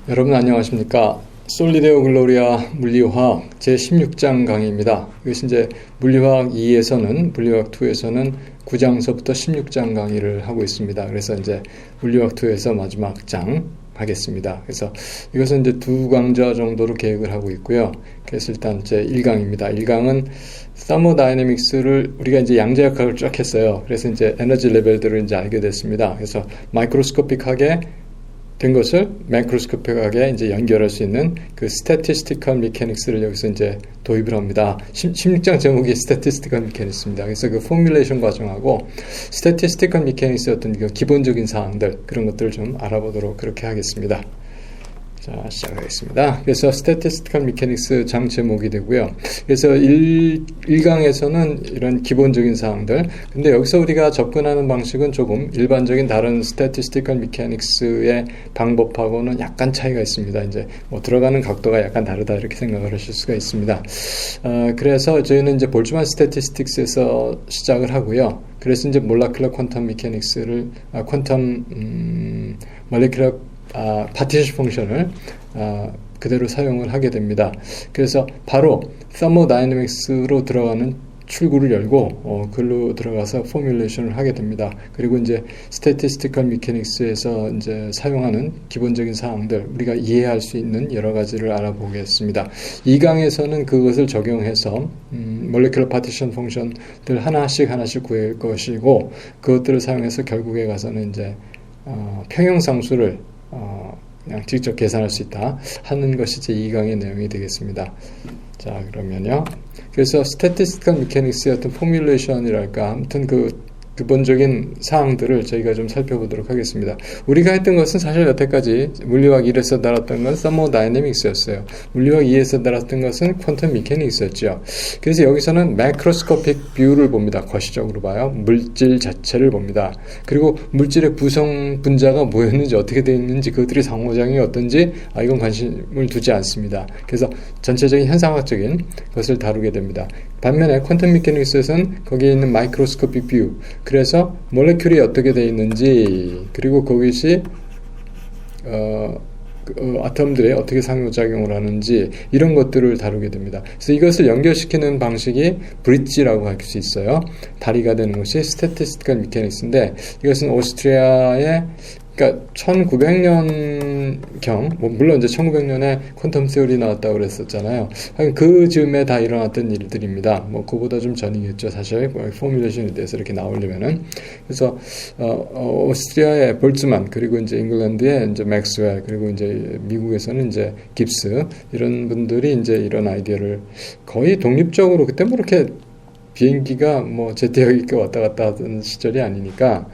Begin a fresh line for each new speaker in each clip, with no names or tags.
여러분 안녕하십니까? 솔리데오 글로리아 물리화학 제16장 강의입니다. 이것이 이제 물리화학 2에서는 물리화학 2에서는 9장서부터 16장 강의를 하고 있습니다. 그래서 이제 물리화학 2에서 마지막 장 하겠습니다. 그래서 이것은 이제 두 강좌 정도로 계획을 하고 있고요. 그래서 일단 제 1강입니다. 1강은 서머다이내믹스를 우리가 이제 양자역학을 쭉 했어요. 그래서 이제 에너지 레벨들을 이제 알게 됐습니다. 그래서 마이크로스코픽하게 된 것을 매크로스코픽하게 이제 연결할 수 있는 그 스태티스티컬 미케닉스를 여기서 이제 도입을 합니다. 16장 제목이 스태티스티컬 미케닉스입니다. 그래서 그 포뮬레이션 과정하고 스태티스티컬 미케닉스의 어떤 그 기본적인 사항들 그런 것들을 좀 알아보도록 그렇게 하겠습니다. 자, 시작하겠습니다. 그래서 Statistical Mechanics 장 제목이 되고요. 그래서 1강에서는 이런 기본적인 사항들. 근데 여기서 우리가 접근하는 방식은 조금 일반적인 다른 Statistical Mechanics의 방법하고는 약간 차이가 있습니다. 이제 뭐 들어가는 각도가 약간 다르다 이렇게 생각을 하실 수가 있습니다. 그래서 저희는 이제 볼츠만 스태티스틱스에서 시작을 하고요. 그래서 이제 몰라큘러 퀀텀 미케닉스를 퀀텀 몰레큘러 파티션 펑션을 그대로 사용을 하게 됩니다. 그래서 바로 서머다이내믹스로 들어가는 출구를 열고 글로 들어가서 포뮬레이션을 하게 됩니다. 그리고 이제 스태티스티컬 미케닉스에서 이제 사용하는 기본적인 사항들 우리가 이해할 수 있는 여러 가지를 알아보겠습니다. 2강에서는 그것을 적용해서 몰레큘러 파티션 펑션들 하나씩 구할 것이고 그것들을 사용해서 결국에 가서는 이제 평형상수를 그냥 직접 계산할 수 있다 하는 것이 제 2강의 내용이 되겠습니다. 자, 그러면요. 그래서 Statistical Mechanics의 어떤 포뮬레이션이랄까 아무튼 그 기본적인 사항들을 저희가 좀 살펴보도록 하겠습니다. 우리가 했던 것은 사실 여태까지 물리학 1에서 다뤘던 건 서머다이내믹스였어요. 물리학 2에서 다뤘던 것은 퀀텀 미케닉스였죠. 그래서 여기서는 매크로스코픽 뷰를 봅니다. 거시적으로 봐요. 물질 자체를 봅니다. 그리고 물질의 구성 분자가 뭐였는지 어떻게 되어 있는지 그것들이 상호작용이 어떤지 이건 관심을 두지 않습니다. 그래서 전체적인 현상학적인 것을 다루게 됩니다. 반면에 퀀텀 미케닉스에서는 거기에 있는 마이크로스코픽 뷰 그래서 몰레큘이 어떻게 되어 있는지 그리고 그것이 아톰들이 어떻게 상호작용을 하는지 이런 것들을 다루게 됩니다. 그래서 이것을 연결시키는 방식이 브릿지라고 할 수 있어요. 다리가 되는 것이 스태티스티컬 미케닉스인데 이것은 오스트리아의 그러니까 1900년경 물론 이제 1900년에 퀀텀 세어리 나왔다고 그랬었잖아요. 그 즈음에 다 일어났던 일들입니다. 그보다 좀 전이겠죠. 사실 포뮬레이션에 대해서 이렇게 나오려면은 그래서 오스트리아의 볼츠만 그리고 이제 잉글랜드의 이제 맥스웰 그리고 이제 미국에서는 이제 깁스 이런 분들이 이제 이런 아이디어를 거의 독립적으로 그때 뭐 이렇게 비행기가 제트역이 이렇게 왔다 갔다 하던 시절이 아니니까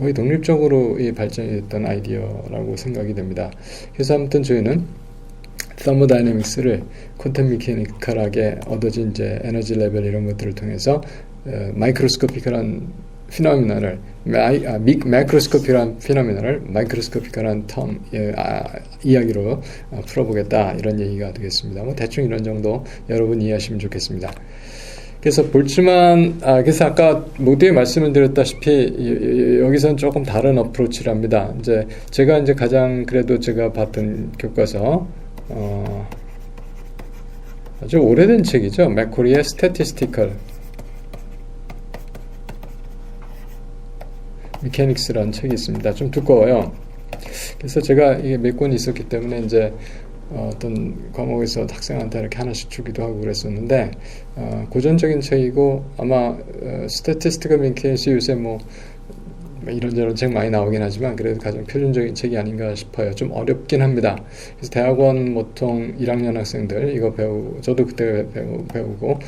거의 독립적으로 발전이 됐던 아이디어라고 생각이 됩니다. 그래서 아무튼 저희는 서머다이내믹스를 퀀텀 미케니컬하게 얻어진 이제 에너지 레벨 이런 것들을 통해서 마이크로스코픽한 피노미널을 매크로스코픽한 피노미널을 마이크로스코픽한 텀 이야기로 풀어보겠다 이런 얘기가 되겠습니다. 대충 이런 정도 여러분 이해하시면 좋겠습니다. 그래서 볼츠만, 그래서 아까 모두에 말씀을 드렸다시피, 여기서는 조금 다른 어프로치를 합니다. 이제, 제가 이제 가장 그래도 제가 봤던 교과서, 아주 오래된 책이죠. 맥코리의 Statistical Mechanics라는 책이 있습니다. 좀 두꺼워요. 그래서 제가 이게 몇 권이 있었기 때문에 이제, 어떤 과목에서 학생한테 이렇게 하나씩 주기도 하고 그랬었는데 고전적인 책이고 아마 스태티스티컬 미케닉스 요새 이런저런 책 많이 나오긴 하지만 그래도 가장 표준적인 책이 아닌가 싶어요. 좀 어렵긴 합니다. 그래서 대학원 보통 1학년 학생들 이거 저도 그때 배우고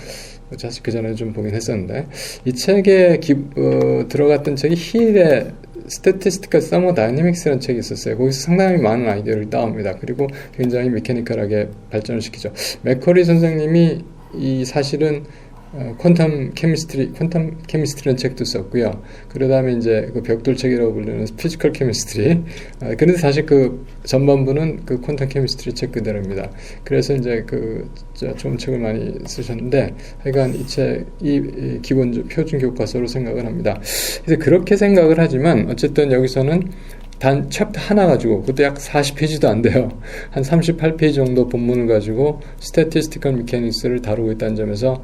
사실 그 전에 좀 보긴 했었는데 이 책에 들어갔던 책이 힐의 Statistical Thermodynamics라는 책이 있었어요. 거기서 상당히 많은 아이디어를 따옵니다. 그리고 굉장히 메커니컬하게 발전을 시키죠. 맥커리 선생님이 사실은 퀀텀 케미스트리라는 책도 썼고요. 그 다음에 이제 그 벽돌책이라고 불리는 피지컬 케미스트리. 그런데 사실 그 전반부는 그 퀀텀 케미스트리 책 그대로입니다. 그래서 이제 좋은 책을 많이 쓰셨는데, 하여간 이 책이 기본 표준 교과서로 생각을 합니다. 그래서 그렇게 생각을 하지만 어쨌든 여기서는 단 챕터 하나 가지고, 그것도 약 40페이지도 안 돼요. 한 38페이지 정도 본문을 가지고 Statistical Mechanics를 다루고 있다는 점에서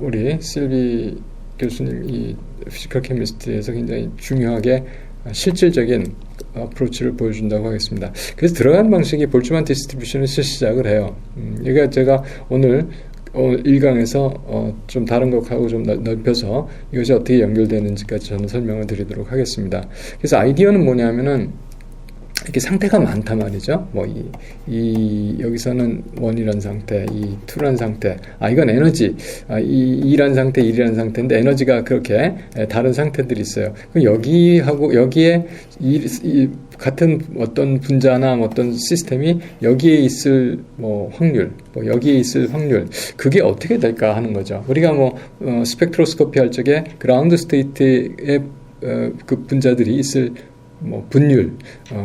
우리 실비 교수님 이 피지컬 케미스트에서 굉장히 중요하게 실질적인 어프로치를 보여준다고 하겠습니다. 그래서 들어가는 방식이 볼츠만 디스트리뷰션에서 시작을 해요. 이게 제가 오늘 1강에서 좀 다른 것하고 좀 넓혀서 이것이 어떻게 연결되는지까지 저는 설명을 드리도록 하겠습니다. 그래서 아이디어는 뭐냐면은 이렇게 상태가 많단 말이죠. 뭐 여기서는 1이란 상태, 2란 상태. 이건 에너지. 2란 상태, 1이란 상태인데 에너지가 그렇게 다른 상태들이 있어요. 그럼 여기에 같은 어떤 분자나 어떤 시스템이 여기에 있을 확률, 여기에 있을 확률, 그게 어떻게 될까 하는 거죠. 우리가 스펙트로스코피 할 적에 그라운드 스테이트의 그 분자들이 있을 분율,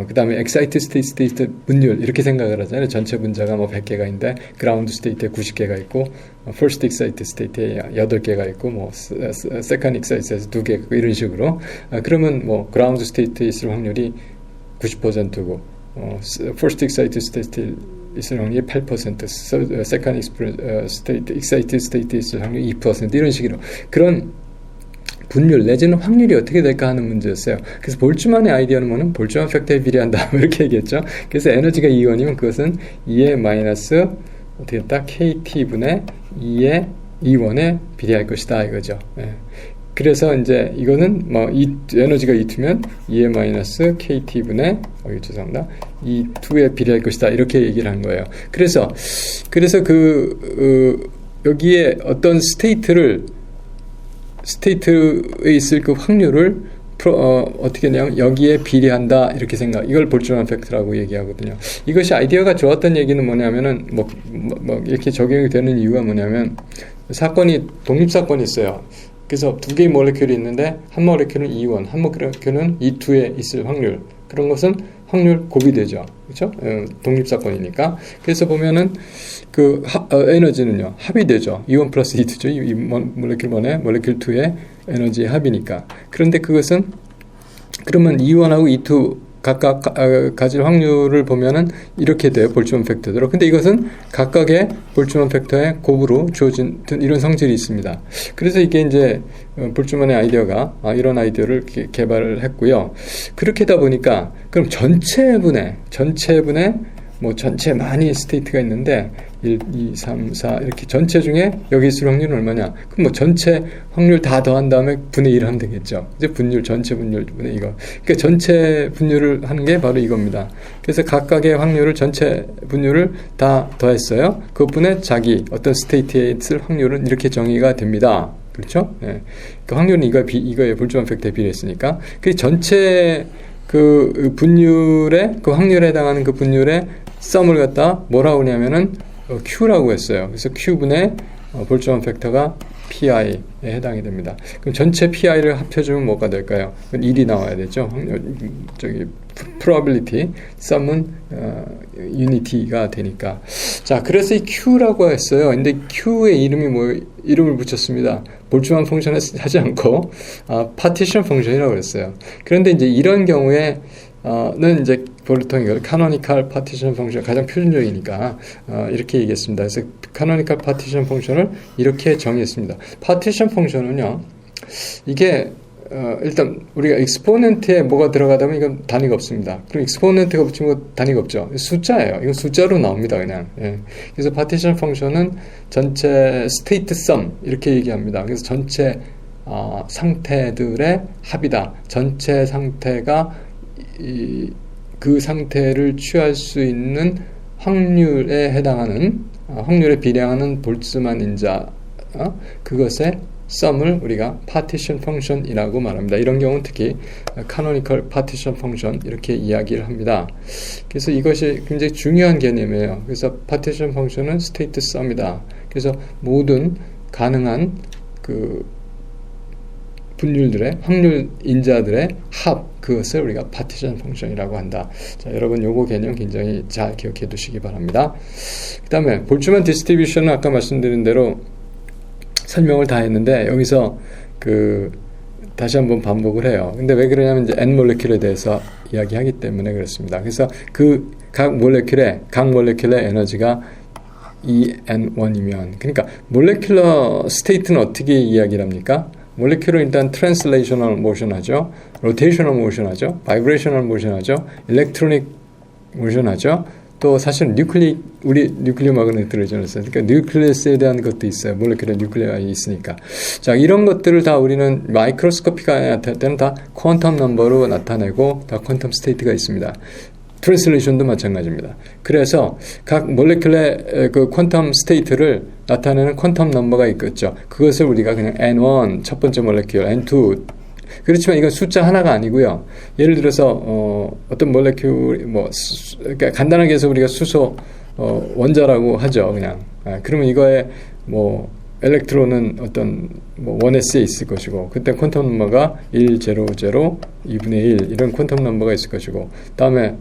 그 다음에 엑사이트 스테이트 분율, 이렇게 생각을 하잖아요. 전체 분자가 100개가 있는데, 그라운드 스테이트에 90개가 있고, 퍼스트 엑사이트 스테이트에 8개가 있고, 세컨드 엑사이트에서 2개가 있고, 이런 식으로. 그러면 그라운드 스테이트에 있을 확률이 90%고, 퍼스트 엑사이트 스테이트에 있을 확률이 8%, 세컨드 엑사이트 스테이트에 있을 확률이 2%, 이런 식으로. 그런 분율 내지는 확률이 어떻게 될까 하는 문제였어요. 그래서 볼츠만의 아이디어는 뭐는 볼츠만 팩터에 비례한다 이렇게 얘기했죠. 그래서 에너지가 E1이면 그것은 2의 마이너스 어떻게 했다? KT분의 2의 E1에 비례할 것이다 이거죠. 예. 그래서 이제 이거는 에너지가 E2면 2의 마이너스 KT분의 죄송합니다. E2에 비례할 것이다 이렇게 얘기를 한 거예요. 그래서 여기에 어떤 스테이트에 있을 그 확률을 어떻게 했냐면 여기에 비례한다 이렇게 이걸 볼츠만 팩트라고 얘기하거든요. 이것이 아이디어가 좋았던 얘기는 뭐냐면은 이렇게 적용이 되는 이유가 뭐냐면 독립사건이 있어요. 그래서 두 개의 몰레큘이 있는데 한 몰레큘은 E1, 한 몰레큘은 E2에 있을 확률, 그런 것은 확률 곱이 되죠. 그렇죠? 독립사건이니까. 그래서 보면은 에너지는요, 합이 되죠. E1 플러스 E2죠. 이 몰레큘 1에 몰레큘 2의 에너지의 합이니까. 그런데 그것은, 그러면 E1하고 E2 각각 가질 확률을 보면은 이렇게 돼요. 볼츠만 팩터대로. 근데 이것은 각각의 볼츠만 팩터의 곱으로 주어진 이런 성질이 있습니다. 그래서 이게 이제 볼츠만의 아이디어가 이런 아이디어를 개발을 했고요. 그렇게 하다 보니까 그럼 전체분의 전체 많이 스테이트가 있는데 1, 2, 3, 4 이렇게 전체 중에 여기 있을 확률은 얼마냐? 그럼 전체 확률 다 더한 다음에 분의 1 하면 되겠죠. 이제 전체 분율 분의 이거. 그러니까 전체 분율을 하는 게 바로 이겁니다. 그래서 각각의 확률을 전체 분율을 다 더했어요. 그것분의 자기 어떤 스테이트에 있을 확률은 이렇게 정의가 됩니다. 그렇죠? 네. 그 확률은 이거에 볼츠만 팩터에 비례했으니까. 그 전체 그 분율의 그 확률에 해당하는 그 분율의 썸을 갖다 뭐라고 하냐면은 Q라고 했어요. 그래서 Q분의 볼츠만 팩터가 PI에 해당이 됩니다. 그럼 전체 PI를 합쳐주면 뭐가 될까요? 1이 나와야 되죠. probability, 썸은 unity가 되니까. 자, 그래서 이 Q라고 했어요. 근데 Q의 이름을 붙였습니다. 볼츠만 펑션에 하지 않고 partition 펑션이라고 했어요. 그런데 이제 이런 경우에 는 이제 보통 이걸 canonical partition 펑션 가장 표준적이니까 이렇게 얘기했습니다. 그래서 canonical partition 펑션을 이렇게 정의했습니다. partition 펑션은요, 이게 일단 우리가 exponent에 뭐가 들어가다면 이건 단위가 없습니다. 그럼 exponent가 붙이면 단위가 없죠. 숫자예요. 이건 숫자로 나옵니다, 그냥. 예. 그래서 partition 펑션은 전체 state sum 이렇게 얘기합니다. 그래서 전체 상태들의 합이다. 전체 상태가 그 상태를 취할 수 있는 확률에 해당하는 확률에 비례하는 볼츠만 인자 그것의 썸을 우리가 partition function이라고 말합니다. 이런 경우는 특히 canonical partition function 이렇게 이야기를 합니다. 그래서 이것이 굉장히 중요한 개념이에요. 그래서 partition function은 state sum이다. 그래서 모든 가능한 그 분율들의 확률 인자들의 합, 그것을 우리가 파티션 펑션이라고 한다. 자, 여러분 요거 개념 굉장히 잘 기억해 두시기 바랍니다. 그 다음에 볼츠만 디스트리뷰션은 아까 말씀드린 대로 설명을 다 했는데 여기서 다시 한번 반복을 해요. 근데 왜 그러냐면 이제 N 몰레큘에 대해서 이야기하기 때문에 그렇습니다. 그래서 그 각 몰레큘의 에너지가 En1이면, 그러니까 몰레큘러 스테이트는 어떻게 이야기를 합니까? 몰레큘은 일단 트랜슬레이셔널 모션 하죠, 로테이셔널 모션 하죠, 바이브레이셔널 모션 하죠, 일렉트로닉 모션 하죠. 또 사실 우리 뉴클리어 마그네틱 레저넌스, 그러니까 뉴클리어스에 대한 것도 있어요. 몰레큘러 뉴클리어가 있으니까. 자, 이런 것들을 다 우리는 마이크로스코피가 나타날 때는 다 퀀텀 넘버로 나타내고 다 퀀텀 스테이트가 있습니다. 트랜슬레이션도 마찬가지입니다. 그래서 각 몰레큘의 그 퀀텀 스테이트를 나타내는 퀀텀 넘버가 있겠죠. 그것을 우리가 그냥 N1 첫 번째 몰레큘, N2, 그렇지만 이건 숫자 하나가 아니고요. 예를 들어서 어떤 몰레큘 그러니까 간단하게 해서 우리가 수소 원자라고 하죠. 그냥 그러면 이거에 엘렉트론은 어떤 1s에 있을 것이고, 그때 퀀텀 넘버가 1, 0, 0, 2분의 1 이런 퀀텀 넘버가 있을 것이고, 다음에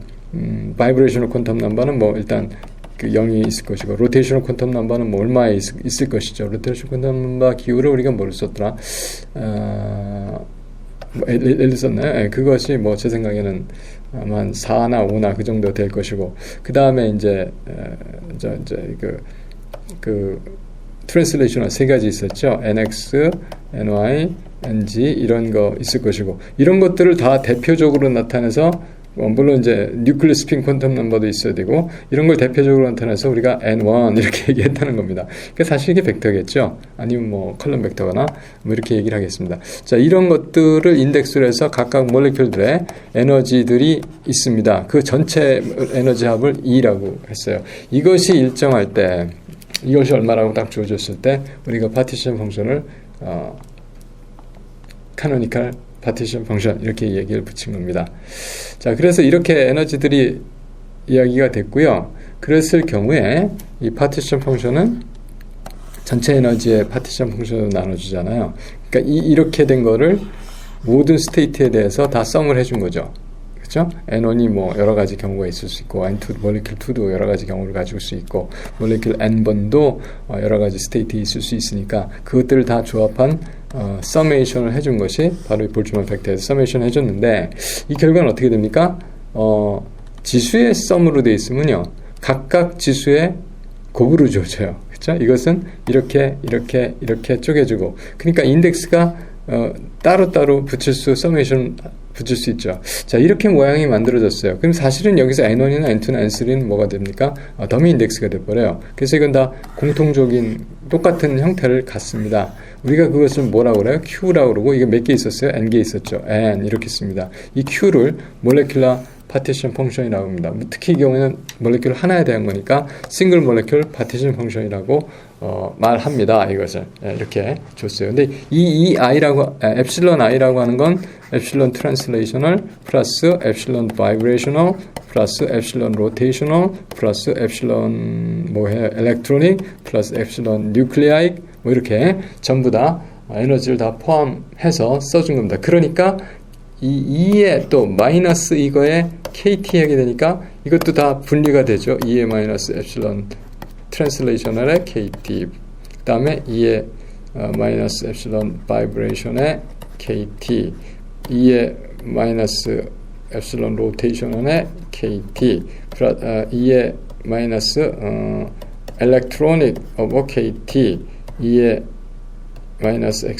바이브레이셔널 퀀텀 넘버는 일단 그 0이 있을 것이고, 로테이셔널 퀀텀 넘버는 얼마에 있을 것이죠. 로테이셔널 퀀텀 넘버 기호를 우리가 뭐를 썼더라? L 썼나요? 그것이 제 생각에는 아마 한 4나 5나 그 정도 될 것이고, 그 다음에 이제 트랜슬레이션은 세 가지 있었죠. NX, NY, NG 이런 거 있을 것이고, 이런 것들을 다 대표적으로 나타내서, 물론 이제 뉴클리어 스핀 퀀텀 넘버도 있어야 되고, 이런 걸 대표적으로 나타내서 우리가 N1 이렇게 얘기했다는 겁니다. 그러니까 사실 이게 벡터겠죠. 아니면 컬럼 벡터거나 이렇게 얘기를 하겠습니다. 자, 이런 것들을 인덱스로 해서 각각 몰레큘들의 에너지들이 있습니다. 그 전체 에너지 합을 E라고 했어요. 이것이 일정할 때, 이것이 얼마라고 딱 주어졌을 때 우리가 파티션 펑션을 카노니컬 파티션 펑션 이렇게 얘기를 붙인 겁니다. 자, 그래서 이렇게 에너지들이 이야기가 됐고요. 그랬을 경우에 이 파티션 펑션은 전체 에너지의 파티션 펑션으로 나눠주잖아요. 그러니까 이렇게 된 거를 모든 스테이트에 대해서 다 썸을 해준 거죠. 그렇죠? N1이 여러 가지 경우가 있을 수 있고, N2, 몰레큘 2도 여러 가지 경우를 가지고 수 있고, 몰레큘 N번도 여러 가지 스테이트 있을 수 있으니까 그것들을 다 조합한 서메이션을 해준 것이 바로 이 볼츠만 팩터에서 서메이션 해줬는데, 이 결과는 어떻게 됩니까? 지수의 썸으로 되어 있으면요, 각각 지수의 곱으로 주어져요. 그렇죠? 이것은 이렇게 쪼개주고, 그러니까 인덱스가 따로따로 서메이션 붙일 수 있죠. 자, 이렇게 모양이 만들어졌어요. 그럼 사실은 여기서 N1이나 N2나 N3는 뭐가 됩니까? 더미 인덱스가 돼버려요. 그래서 이건 다 공통적인 똑같은 형태를 갖습니다. 우리가 그것을 뭐라고 그래요? Q라고 그러고, 이게 몇 개 있었어요? N개 있었죠. N 이렇게 씁니다. 이 Q를 몰레큘러 파티션 펑션이라고 합니다. 특히 이 경우에는 몰레큘 하나에 대한 거니까 싱글 몰레큘 파티션 펑션이라고 말합니다. 이것을 이렇게 줬어요. 근데 이 i라고 엡실론 i라고 하는 건 엡실론 트랜슬레이셔널 플러스 엡실론 바이브레이셔널 플러스 엡실론 로테이셔널 플러스 엡실론 엘렉트로닉 플러스 엡실론 뉴클리아익 이렇게 전부 다 에너지를 다 포함해서 써준 겁니다. 그러니까 이 2에 또 마이너스 이거에 KT 하게 되니까 이것도 다 분리가 되죠. 2에 마이너스 엡실론 트랜슬레이셔널의 KT, 그 다음에 2에 마이너스 엡실론 바이브레이션의 KT, 2에 마이너스 엡실론 로테이션의 KT, 2에 마이너스 엘렉트로닉 오버 KT, 2에 마이너스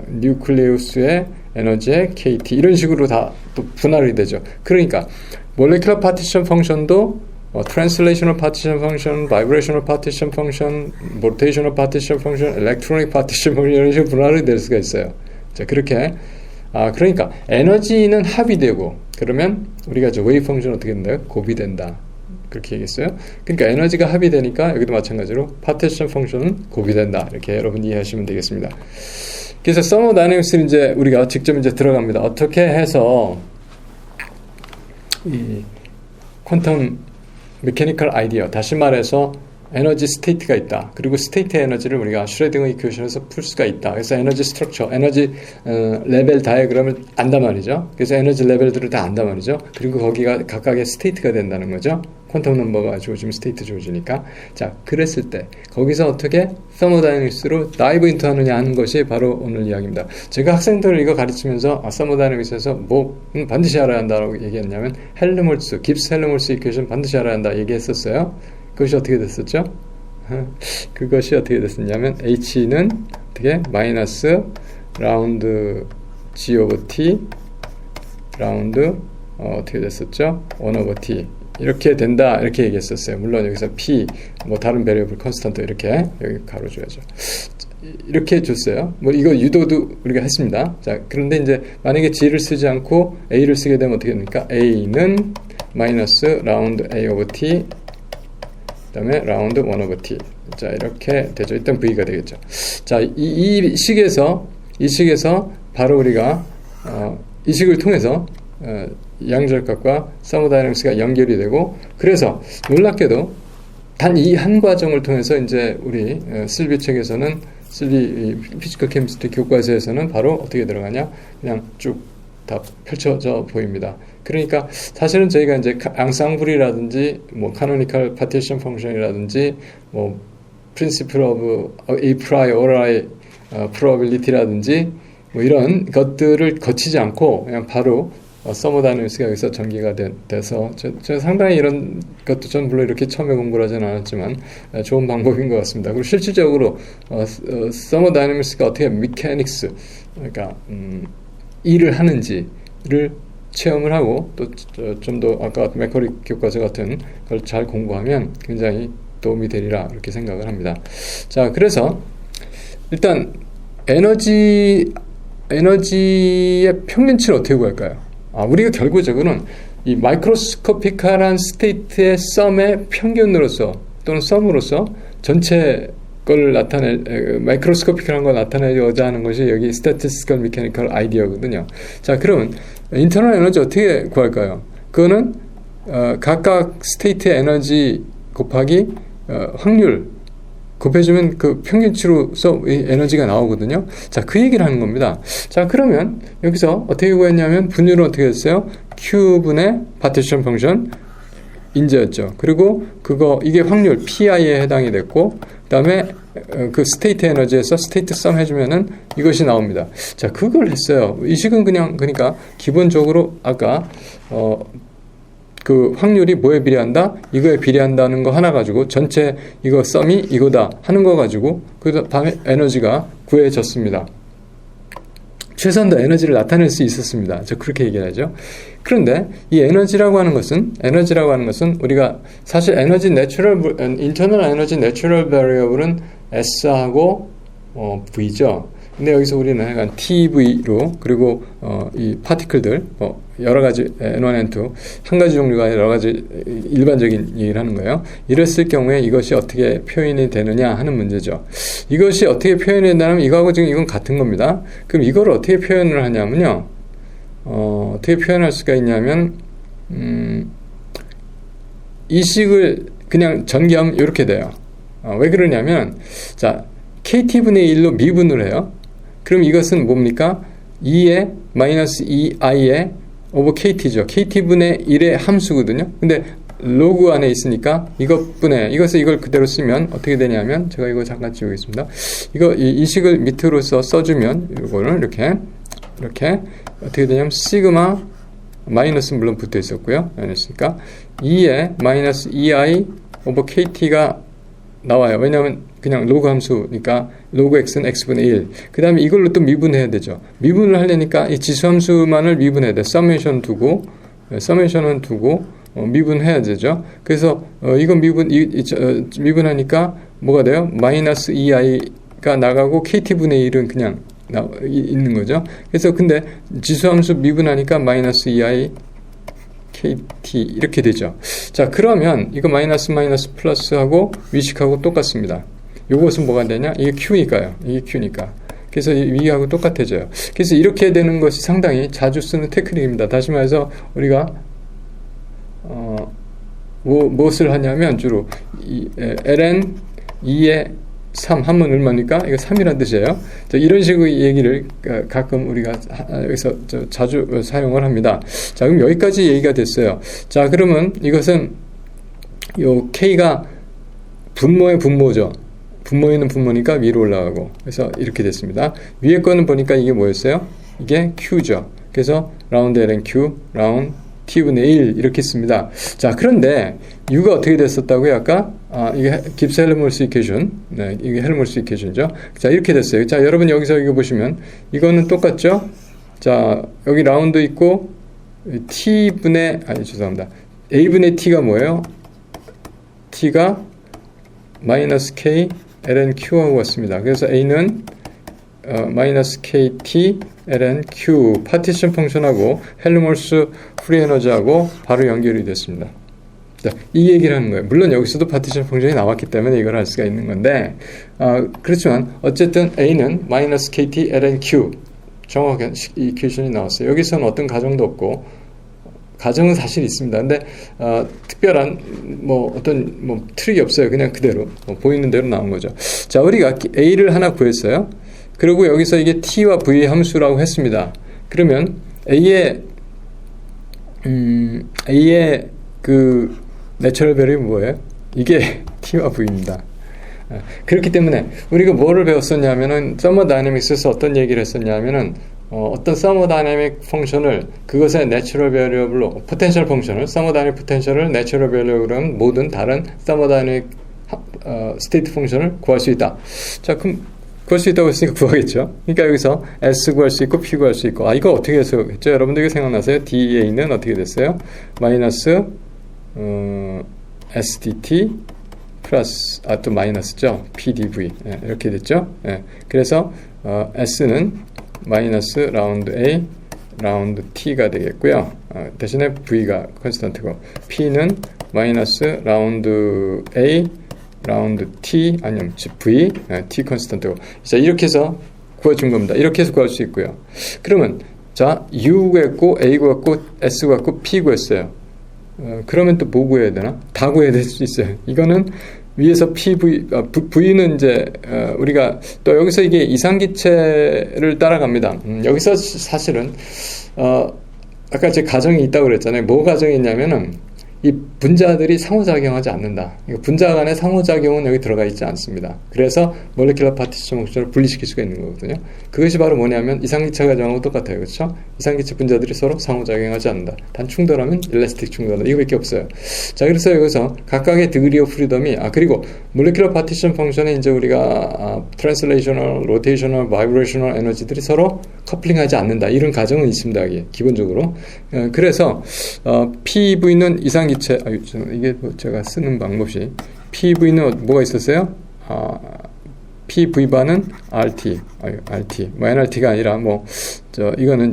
뉴클리우스의 에너지의 KT 이런 식으로 다 또 분할이 되죠. 그러니까 몰레큘러 파티션 펑션도 트랜슬레이셔널 파티션 펑션, 바이브레이셔널 파티션 펑션, 로테이셔널 파티션 펑션, 일렉트로닉 파티션 펑션 이런 식으로 분할이 될 수가 있어요. 자, 그렇게 그러니까 에너지는 합이 되고, 그러면 우리가 웨이브 펑션 어떻게 된다요? 곱이 된다. 그렇게 얘기했어요. 그러니까 에너지가 합이 되니까 여기도 마찬가지로 파티션 펑션은 곱이 된다. 이렇게 여러분 이해하시면 되겠습니다. 그래서 서머다이내믹스는 이제 우리가 직접 이제 들어갑니다. 어떻게 해서 이 퀀텀 메케니컬 아이디어, 다시 말해서 에너지 스테이트가 있다. 그리고 스테이트 에너지를 우리가 슈레딩거 이퀘이션에서 풀 수가 있다. 그래서 에너지 스트럭처, 에너지 레벨 다이어그램을 안단 말이죠. 그래서 에너지 레벨들을 다 안단 말이죠. 그리고 거기가 각각의 스테이트가 된다는 거죠. 퀀텀 넘버가 주어지면 스테이트 주어지니까. 자, 그랬을 때 거기서 어떻게 서머다이내믹스로 다이브 인투 하느냐 하는 것이 바로 오늘 이야기입니다. 제가 학생들 이거 가르치면서 서머다이내믹스에서 뭐 반드시 알아야 한다고 얘기했냐면 헬름홀츠, 깁스 헬름홀츠 이퀘이션 반드시 알아야 한다 얘기했었어요. 그것이 어떻게 됐었죠? 그것이 어떻게 됐었냐면 H는 어떻게? 마이너스 라운드 G 오버 T 라운드 어떻게 됐었죠? 1 오버 T 이렇게 된다 이렇게 얘기했었어요. 물론 여기서 P 뭐 다른 베리어블 컨스턴트 이렇게 여기 가로줘야죠. 이렇게 줬어요. 뭐 이거 유도도 우리가 했습니다. 자, 그런데 이제 만약에 G를 쓰지 않고 A를 쓰게 되면 어떻게 됩니까? A는 마이너스 라운드 A 오버 T 그 다음에 라운드 1 오버 t. 자, 이렇게 되죠. 일단 v가 되겠죠. 자, 이 식에서 바로 우리가 이 식을 통해서 양절각과 서머다이내믹스가 연결이 되고, 그래서 놀랍게도 단 이 한 과정을 통해서 이제 우리 실비 책에서는 실비 피지컬 케미스트리 교과서에서는 바로 어떻게 들어가냐? 그냥 쭉 다 펼쳐져 보입니다. 그러니까 사실은 저희가 이제 앙상블이라든지 뭐 카노니컬 파티션 펑션이라든지 뭐 프린시플 오브 A 프라이오라이 프로바빌리티라든지 뭐 이런 것들을 거치지 않고 그냥 바로 서머다이내믹스가 여기서 전개가 돼서 저 상당히 이런 것도 전 물론 이렇게 처음에 공부를 하지는 않았지만 좋은 방법인 것 같습니다. 그리고 실질적으로 서머다이내믹스가 어떻게 미케닉스 그러니까 일을 하는지를 체험을 하고 또 좀 더 아까 맥커리 교과서 같은 걸 잘 공부하면 굉장히 도움이 되리라 이렇게 생각을 합니다. 자, 그래서 일단 에너지의 평균치를 어떻게 구할까요? 우리가 결국적으로는 이 마이크로스코픽한 스테이트의 썸의 평균으로서 또는 썸으로서 전체 걸 마이크로스코픽한 걸 나타내고자 하는 것이 여기 statistical mechanical idea거든요. 자, 그러면 인터널 에너지 어떻게 구할까요? 그거는 각각 스테이트의 에너지 곱하기 확률 곱해주면 그 평균치로서 에너지가 나오거든요. 자, 그 얘기를 하는 겁니다. 자, 그러면 여기서 어떻게 구했냐면 분율은 어떻게 했어요? Q분의 파티션 펑션 인제였죠. 그리고 이게 확률 PI에 해당이 됐고, 그 다음에 그 스테이트 에너지에서 스테이트 썸 해주면은 이것이 나옵니다. 자, 그걸 했어요. 이 식은 그러니까 기본적으로 아까 그 확률이 뭐에 비례한다? 이거에 비례한다는 거 하나 가지고 전체 이거 썸이 이거다 하는 거 가지고 그 다음에 에너지가 구해졌습니다. 최소한도 에너지를 나타낼 수 있었습니다. 저 그렇게 얘기하죠. 그런데 이 에너지라고 하는 것은 우리가 사실 인터널 에너지 내추럴 베리어블은 S하고 V죠. 근데 여기서 우리는 약간 TV로 그리고 이 파티클들 여러 가지 N1, N2 한 가지 종류가 아니라 여러 가지 일반적인 얘기를 하는 거예요. 이랬을 경우에 이것이 어떻게 표현이 되느냐 하는 문제죠. 이것이 어떻게 표현이 된다면 이거하고 지금 이건 같은 겁니다. 그럼 이거를 어떻게 표현을 하냐면요. 어떻게 표현할 수가 있냐면 이 식을 그냥 전개하면 이렇게 돼요. 왜 그러냐면 자 KT분의 1로 미분을 해요. 그럼 이것은 뭡니까? 2의 마이너스 2i의 오버 KT죠. KT분의 1의 함수거든요. 근데 로그 안에 있으니까 이것을 이걸 그대로 쓰면 어떻게 되냐면 제가 이거 잠깐 지우겠습니다. 이 식을 밑으로 써주면 이거를 이렇게 어떻게 되냐면 시그마 마이너스 물론 붙어 있었고요. 마이너스니까 2의 마이너스 2i 오버 KT가 나와요. 왜냐하면 그냥 로그 함수니까 로그 x는 x분의 1. 그 다음에 이걸로 또 미분해야 되죠. 미분을 하려니까 이 지수함수만을 미분해야 돼. 서메이션은 두고 미분해야 되죠. 그래서 이건 미분하니까 뭐가 돼요? 마이너스 2i가 나가고 kt분의 1은 그냥 있는 거죠. 그래서 근데 지수함수 미분하니까 마이너스 2i KT 이렇게 되죠. 자, 그러면 이거 마이너스 플러스하고 위식하고 똑같습니다. 요것은 뭐가 되냐? 이게 Q니까요. 이게 Q니까. 그래서 위하고 똑같아져요. 그래서 이렇게 되는 것이 상당히 자주 쓰는 테크닉입니다. 다시 말해서 우리가 무엇을 하냐면 주로 ln 2의 3 하면 얼마니까? 이거 3이라는 뜻이에요. 자, 이런 식의 얘기를 가끔 우리가 여기서 자주 사용을 합니다. 자, 그럼 여기까지 얘기가 됐어요. 자, 그러면 이것은 요 k가 분모의 분모죠. 분모에는 분모니까 위로 올라가고, 그래서 이렇게 됐습니다. 위에 거는 보니까 이게 뭐였어요? 이게 q죠. 그래서 라운드 ln q, 라운드 t분의 1 이렇게 씁니다. 자, 그런데 u가 어떻게 됐었다고요? 아까 이게 깁스 헬므홀츠 이퀘이션, 네, 이게 헬므홀츠 이퀘이션이죠. 자, 이렇게 됐어요. 자, 여러분 여기서 이거 보시면 이거는 똑같죠? 자, 여기 라운드 있고 t분의 죄송합니다. a분의 t가 뭐예요? t가 마이너스 k ln q하고 같습니다. 그래서 a는 마이너스 kt ln q 파티션 펑션하고 헬므홀츠 프리 에너지하고 바로 연결이 됐습니다. 자, 이 얘기를 하는 거예요. 물론 여기서도 파티션 펑션이 나왔기 때문에 이걸 할 수가 있는 건데 그렇지만 어쨌든 a는 마이너스 kt ln q 정확한 이퀘이션이 나왔어요. 여기서는 어떤 가정도 없고, 가정은 사실 있습니다. 근데 특별한 어떤 트릭이 없어요. 그냥 그대로 보이는 대로 나온 거죠. 자, 우리가 a를 하나 구했어요. 그리고 여기서 이게 t와 v 함수라고 했습니다. 그러면 a의 그 내추럴 밸류는 뭐예요? 이게 t와 v입니다. 그렇기 때문에 우리가 뭐를 배웠었냐면은 서머다이내믹스에서 어떤 얘기를 했었냐면은 어떤 서머다이내믹 펑션을 그것의 내추럴 베리어블로 포텐셜 펑션을 서머다이내믹 포텐셜을 내추럴 베리어블로 하면 모든 다른 서머다이내믹 스테이트 펑션을 구할 수 있다. 자, 그럼 구할 수 있다고 했으니까 구하겠죠. 그러니까 여기서 S 구할 수 있고 P 구할 수 있고, 이거 어떻게 해서 했죠? 여러분들 이거 생각나세요? DA는 어떻게 됐어요? 마이너스 SDT 플러스 또 마이너스죠. PDV 이렇게 됐죠. 그래서 S는 마이너스 라운드 A 라운드 T가 되겠고요. 대신에 V가 컨스턴트고, P는 마이너스 라운드 A 라운드 T 아니면 V T 컨스턴트고. 자, 이렇게 해서 구해준 겁니다. 이렇게 해서 구할 수 있고요. 그러면 자, U 구했고 A 구했고 S 구했고 P 구했어요. 그러면 또 뭐 구해야 되나? 다 구해야 될 수 있어요. 이거는 위에서 V는 이제 우리가 또 여기서 이게 이상기체를 따라갑니다. 여기서 사실은 아까 제 가정이 있다고 그랬잖아요. 뭐 가정이 있냐면은 이 분자들이 상호작용하지 않는다. 분자 간의 상호작용은 여기 들어가 있지 않습니다. 그래서 몰레큘러 파티션 펑션을 분리시킬 수가 있는 거거든요. 그것이 바로 뭐냐면 이상기체 과정하고 똑같아요. 그렇죠? 이상기체 분자들이 서로 상호작용하지 않는다. 단 충돌하면 일라스틱 충돌한다. 이거밖에 없어요. 자, 그래서 여기서 각각의 디그리 오브 프리덤이 그리고 몰레큘러 파티션 펑션에 이제 우리가 트랜슬레이셔널, 로테이셔널, 바이브레이셔널 에너지들이 서로 커플링하지 않는다. 이런 가정은 있습니다. 여기 기본적으로. 그래서 PV는 이상기체 이게 제가 쓰는 방법이 PV는 뭐가 있었어요? PV바는 RT, NRT가 아니라 이거는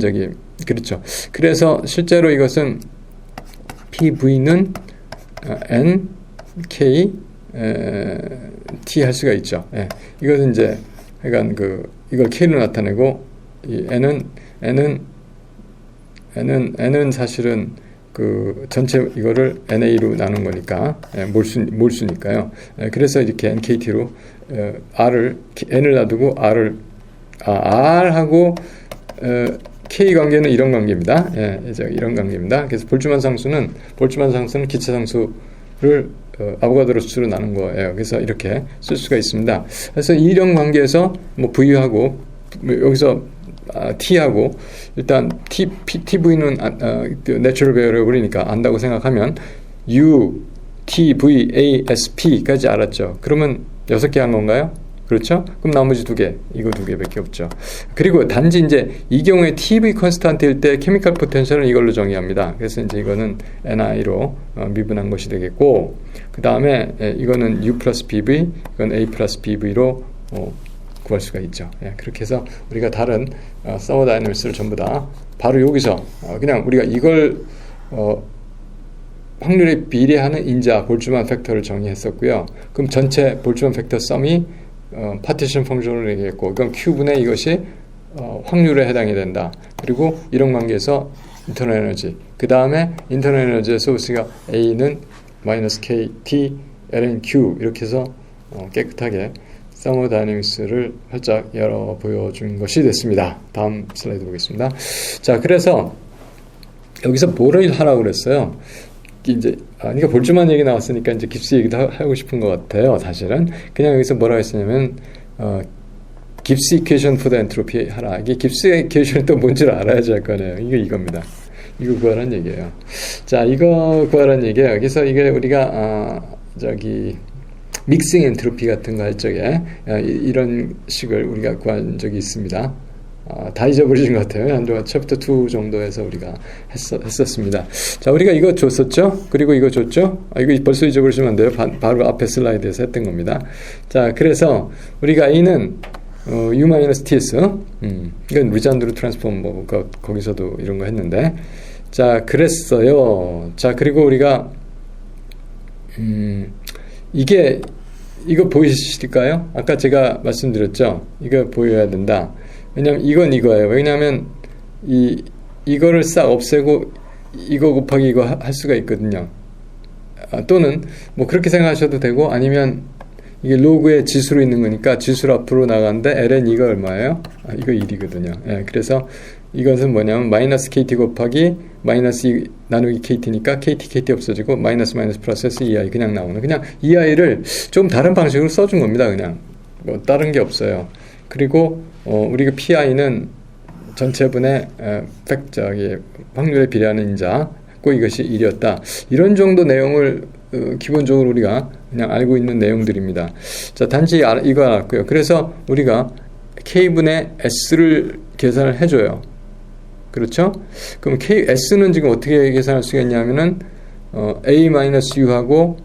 그렇죠. 그래서 실제로 이것은 PV는 N, K, T 할 수가 있죠. 이것은 이제 약간 이걸 K로 나타내고, 이 N은 사실은 전체 이거를 NA로 나눈 거니까, 몰수니까요. 그래서 이렇게 NKT로 N을 놔두고 R하고 K 관계는 이런 관계입니다. 이런 관계입니다. 그래서 볼츠만 상수는 기체 상수를 아보가드로 수로 나눈 거예요. 그래서 이렇게 쓸 수가 있습니다. 그래서 이런 관계에서 V하고 여기서 T하고 일단 TV는 내추럴 베어러블이니까 안다고 생각하면 U, T, V, A, S, P까지 알았죠. 그러면 6개 한 건가요? 그렇죠? 그럼 나머지 2개, 이거 2개밖에 없죠. 그리고 단지 이제 이 경우에 TV 컨스탄트일 때 케미컬 포텐셜은 이걸로 정의합니다. 그래서 이제 이거는 NI로 미분한 것이 되겠고, 그 다음에 이거는 U 플러스 PV, 이건 A 플러스 PV로 구할 수가 있죠. 그렇게 해서 우리가 다른 서머다이내믹스를 전부 다 바로 여기서 그냥 우리가 이걸 확률에 비례하는 인자 볼츠만 팩터를 정의했었고요. 그럼 전체 볼츠만 팩터 썸이 파티션 펑션을 얘기했고, 그럼 Q분의 이것이 확률에 해당이 된다. 그리고 이런 관계에서 인터널 에너지, 그 다음에 인터널 에너지에서 우리가 A는 마이너스 KT LNQ 이렇게 해서 깨끗하게 서머다이내믹스를 활짝 열어 보여준 것이 됐습니다. 다음 슬라이드 보겠습니다. 자, 그래서 여기서 뭐를 하라고 그랬어요? 이제 그러니까 볼주만 얘기 나왔으니까 이제 깁스 얘기도 하고 싶은 것 같아요. 사실은 그냥 여기서 뭐라고 했었냐면 깁스 이퀘이션 포 더 엔트로피 하라. 이게 깁스 이퀘이션이 또 뭔지를 알아야지 할 거네요. 이겁니다. 이거 구하라는 얘기예요. 자, 이거 구하라는 얘기예요. 그래서 이게 우리가 믹싱 엔트로피 같은 거 할 적에 이런 식을 우리가 구한 적이 있습니다. 다 잊어버리신 것 같아요. 한동안 챕터 2 정도에서 우리가 했었습니다. 자, 우리가 이거 줬었죠? 그리고 이거 줬죠? 이거 벌써 잊어버리시면 안 돼요. 바로 앞에 슬라이드에서 했던 겁니다. 자, 그래서 우리가 A는 U-TS 이건 리잔드로 트랜스폼 거기서도 이런 거 했는데, 자, 그랬어요. 자, 그리고 우리가 이거 보이실까요? 아까 제가 말씀드렸죠? 이거 보여야 된다. 왜냐면 이건 이거예요. 왜냐면 이거를 싹 없애고 이거 곱하기 이거 할 수가 있거든요. 또는 뭐 그렇게 생각하셔도 되고, 아니면 이게 로그의 지수로 있는 거니까 지수로 앞으로 나가는데 ln 이거 얼마예요? 이거 1이거든요. 예, 그래서 이것은 뭐냐면 마이너스 KT 곱하기 마이너스 2 나누기 KT니까 KT 없어지고 마이너스 플러스에서 2i 그냥 나오는, 그냥 2i를 좀 다른 방식으로 써준 겁니다. 그냥 뭐 다른 게 없어요. 그리고 우리가 PI는 전체분의 확률에 비례하는 인자고 이것이 1이었다. 이런 정도 내용을 기본적으로 우리가 그냥 알고 있는 내용들입니다. 자, 단지 이거 알았고요. 그래서 우리가 K분의 S를 계산을 해줘요. 그렇죠? 그럼 S는 지금 어떻게 계산할 수가 있냐면은 A-U하고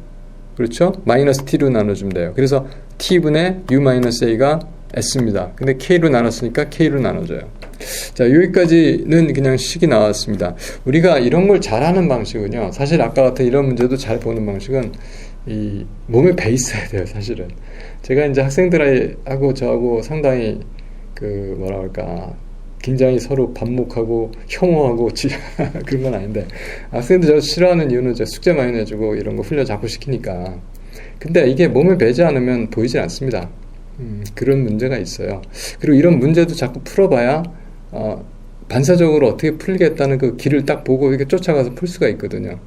그렇죠? 마이너스 T로 나눠주면 돼요. 그래서 T분의 U-A가 S입니다. 근데 K로 나눴으니까 K로 나눠줘요. 자, 여기까지는 그냥 식이 나왔습니다. 우리가 이런 걸 잘하는 방식은요, 사실 아까 같은 이런 문제도 잘 보는 방식은 이 몸에 배 있어야 돼요. 사실은 제가 이제 학생들하고 저하고 상당히 뭐라 할까, 굉장히 서로 반목하고 혐오하고 그런 건 아닌데, 학생들 저 싫어하는 이유는 저 숙제 많이 내주고 이런 거 훈련 자꾸 시키니까. 근데 이게 몸에 배지 않으면 보이지 않습니다. 그런 문제가 있어요. 그리고 이런 문제도 자꾸 풀어봐야 반사적으로 어떻게 풀겠다는 그 길을 딱 보고 이렇게 쫓아가서 풀 수가 있거든요.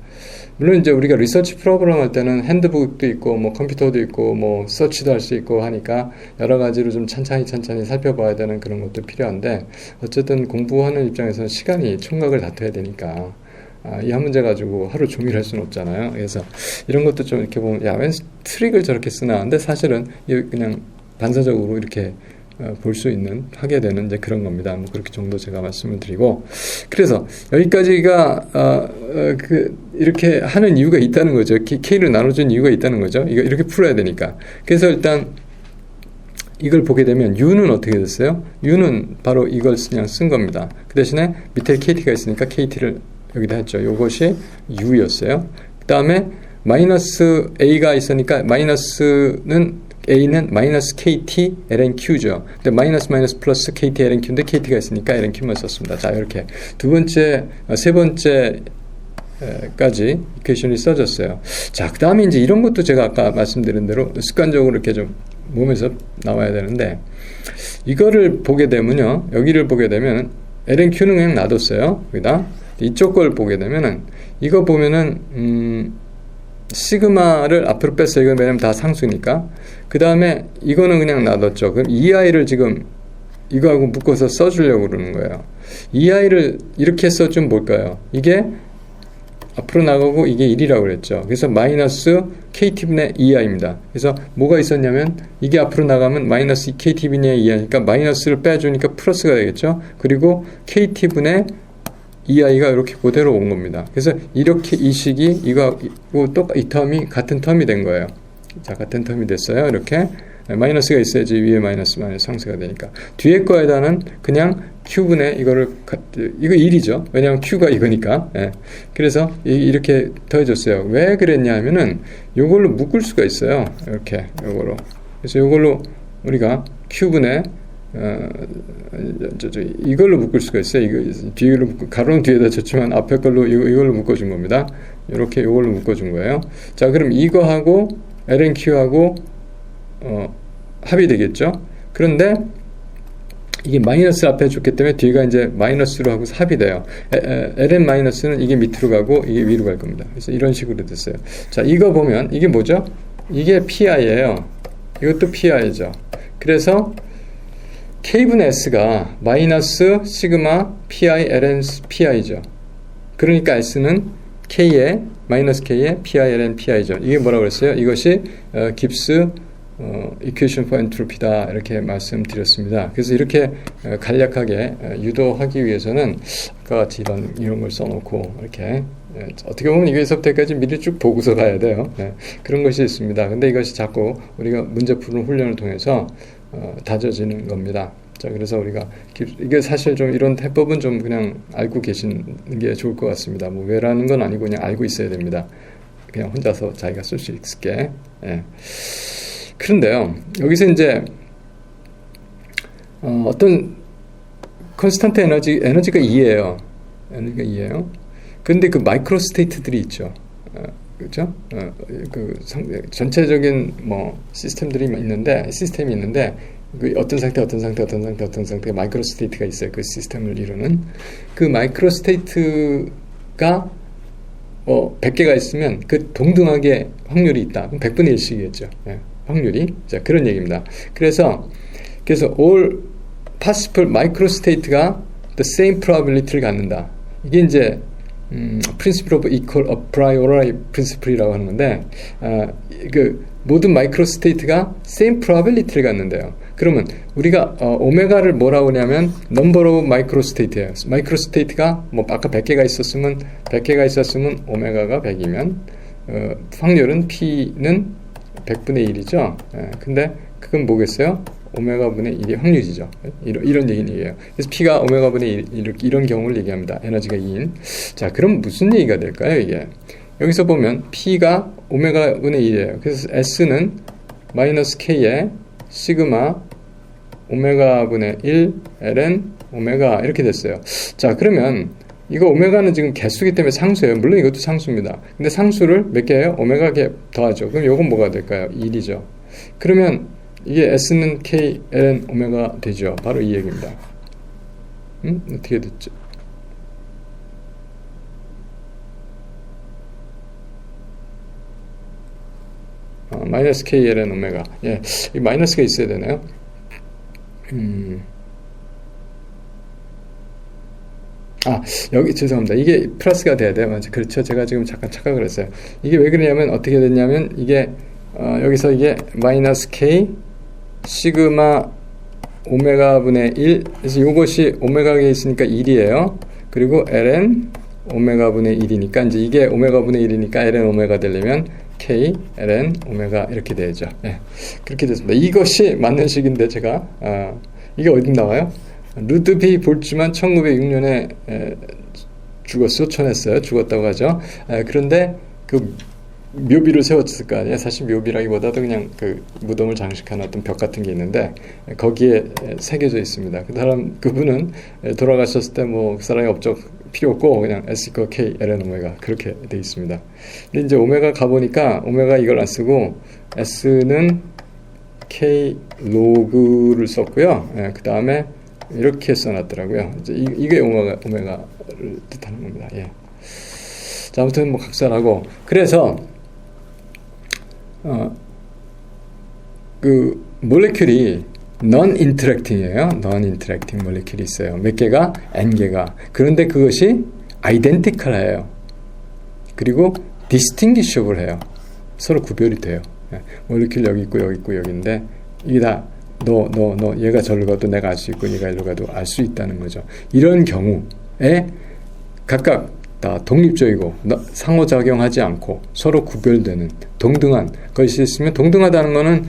물론 이제 우리가 리서치 프로그램 할 때는 핸드북도 있고 뭐 컴퓨터도 있고 뭐 서치도 할 수 있고 하니까 여러 가지로 좀 천천히 살펴봐야 되는 그런 것도 필요한데, 어쨌든 공부하는 입장에서는 시간이 총각을 다퉈야 되니까 이 한 문제 가지고 하루 종일 할 수는 없잖아요. 그래서 이런 것도 좀 이렇게 보면 웬 트릭을 저렇게 쓰나. 근데 사실은 그냥 반사적으로 이렇게 볼 수 있는, 하게 되는 이제 그런 겁니다. 뭐 그렇게 정도 제가 말씀을 드리고, 그래서 여기까지가 이렇게 하는 이유가 있다는 거죠. K를 나눠준 이유가 있다는 거죠. 이거 이렇게 풀어야 되니까. 그래서 일단 이걸 보게 되면 U는 어떻게 됐어요? U는 바로 이걸 그냥 쓴 겁니다. 그 대신에 밑에 KT가 있으니까 KT를 여기다 했죠. 이것이 U였어요. 그 다음에 마이너스 A가 있으니까 A는 마이너스 KT LNQ죠. 근데 마이너스 플러스 KT LNQ인데 KT가 있으니까 LNQ만 썼습니다. 자, 이렇게 세 번째까지 이퀘이션이 써졌어요. 자, 그 다음에 이제 이런 것도 제가 아까 말씀드린 대로 습관적으로 이렇게 좀 몸에서 나와야 되는데, 이거를 보게 되면요, 여기를 보게 되면 LNQ는 그냥 놔뒀어요. 여기다 이쪽 걸 보게 되면은, 이거 보면은 시그마를 앞으로 뺐어요. 이건 왜냐면 다 상수니까. 그 다음에 이거는 그냥 놔뒀죠. 그럼 EI를 지금 이거하고 묶어서 써주려고 그러는 거예요. EI를 이렇게 써주면 뭘까요? 이게 앞으로 나가고 이게 1이라고 그랬죠. 그래서 마이너스 KT분의 EI입니다. 그래서 뭐가 있었냐면, 이게 앞으로 나가면 마이너스 KT분의 EI니까 마이너스를 빼주니까 플러스가 되겠죠. 그리고 KT분의 EI가 이렇게 그대로 온 겁니다. 그래서 이렇게 이 식이 이거하고 또 이 텀이 같은 텀이 된 거예요. 자, 같은 텀이 됐어요. 이렇게 마이너스가 있어야지 위에 마이너스 상쇄가 되니까. 뒤에 거에다는 그냥 Q분의 이거 1이죠. 왜냐하면 Q가 이거니까. 예. 그래서 이렇게 더해줬어요. 왜 그랬냐 하면은 요걸로 묶을 수가 있어요. 이렇게 요걸로. 그래서 요걸로 우리가 Q분의 이걸로 묶을 수가 있어요. 이걸로 가로는 뒤에다 쳤지만 앞에 걸로 이걸로 묶어준 겁니다. 이렇게 이걸로 묶어준 거예요. 자, 그럼 이거하고 LNQ하고 합이 되겠죠. 그런데 이게 마이너스 앞에 줬기 때문에 뒤가 이제 마이너스로 하고서 합이 돼요. ln 마이너스는 이게 밑으로 가고 이게 위로 갈 겁니다. 그래서 이런 식으로 됐어요. 자, 이거 보면 이게 뭐죠? 이게 pi예요. 이것도 pi죠. 그래서 k분의 s가 마이너스 시그마 pi ln pi죠. 그러니까 s는 k에 마이너스 k에 pi ln pi죠. 이게 뭐라고 그랬어요? 이것이 깁스 equation for entropy다 이렇게 말씀드렸습니다. 그래서 이렇게 간략하게 유도하기 위해서는 아까 같이 이런 걸 써놓고 이렇게 어떻게 보면 이거에서부터 여기까지 미리 쭉 보고서 가야 돼요. 그런 것이 있습니다. 근데 이것이 자꾸 우리가 문제 푸는 훈련을 통해서 다져지는 겁니다. 자, 그래서 우리가 이게 사실 좀 이런 해법은 좀 그냥 알고 계시는 게 좋을 것 같습니다. 뭐 왜라는 건 아니고 그냥 알고 있어야 됩니다. 그냥 혼자서 자기가 쓸 수 있게. 그런데요, 여기서 이제 어떤 컨스턴트 에너지가 2예요. 에너지가 2예요. 그런데 그 마이크로 스테이트들이 있죠. 그렇죠? 전체적인 뭐 시스템이 있는데 그 어떤 상태 마이크로 스테이트가 있어요. 그 시스템을 이루는 그 마이크로 스테이트가 100개가 있으면 그 동등하게 확률이 있다. 그럼 100분의 1씩이겠죠. 확률이. 자, 그런 얘기입니다. 그래서 all possible microstate가 the same probability를 갖는다. 이게 이제 principle of equal a priori principle이라고 하는 건데 그 모든 마이크로스테이트가 same probability를 갖는데요. 그러면 우리가 오메가를 뭐라고 하냐면 number of microstate예요. 마이크로스테이트가 뭐 아까 100개가 있었으면 오메가가 100이면 확률은 P는 100분의 1이죠. 근데 그건 뭐겠어요? 오메가분의 1이 확률이죠. 이런 얘기예요. 그래서 P가 오메가분의 1 이런 경우를 얘기합니다. 에너지가 2인. 자, 그럼 무슨 얘기가 될까요? 이게 여기서 보면 P가 오메가분의 1이에요. 그래서 S는 마이너스 K에 시그마 오메가분의 1 ln 오메가 이렇게 됐어요. 자, 그러면 이거 오메가는 지금 개수기 때문에 상수예요. 물론 이것도 상수입니다. 근데 상수를 몇 개예요? 오메가 개 더하죠. 그럼 이건 뭐가 될까요? 1이죠. 그러면 이게 S는 K, ln 오메가 되죠. 바로 이 얘기입니다. 어떻게 됐죠? 마이너스 K, ln 오메가. 예, 이 마이너스가 있어야 되나요? 여기 죄송합니다. 이게 플러스가 돼야 돼요. 맞죠? 그렇죠. 제가 지금 잠깐 착각을 했어요. 이게 왜 그러냐면 어떻게 됐냐면 이게 여기서 이게 마이너스 K 시그마 오메가분의 1 그래서 이것이 오메가에 있으니까 1이에요. 그리고 ln 오메가분의 1이니까 이제 이게 오메가분의 1이니까 ln 오메가 되려면 K ln 오메가 이렇게 되죠. 네, 그렇게 됐습니다. 이것이 맞는 식인데 제가 이게 어디 나와요? 루드비 볼츠만 1906년에 쫓아냈어요. 죽었다고 하죠. 그런데 그 묘비를 세웠을 거 아니에요. 사실 묘비라기보다도 그냥 그 무덤을 장식하는 어떤 벽 같은 게 있는데 거기에 새겨져 있습니다. 그분은 돌아가셨을 때 뭐 그 사람이 업적 필요 없고 그냥 S 거 K ln 오메가 그렇게 돼 있습니다. 근데 이제 오메가 가보니까 오메가 이걸 안 쓰고 S는 K 로그를 썼고요. 그 다음에 이렇게 써놨더라고요. 이제 이게 오메가를 뜻하는 겁니다. 예. 자, 아무튼 뭐 각설하고 그래서 그 몰레큘이 non-interacting이에요. non-interacting 몰레큘이 있어요. 몇 개가? N개가. 그런데 그것이 identical해요. 그리고 distinguishable해요. 서로 구별이 돼요. 몰레큘 여기 있고 여기 있고 여기인데 이게 다 너 얘가 저리로 가도 내가 알 수 있고 얘가 이리로 가도 알 수 있다는 거죠. 이런 경우에 각각 다 독립적이고 상호작용하지 않고 서로 구별되는 동등한 것이 있으면 동등하다는 거는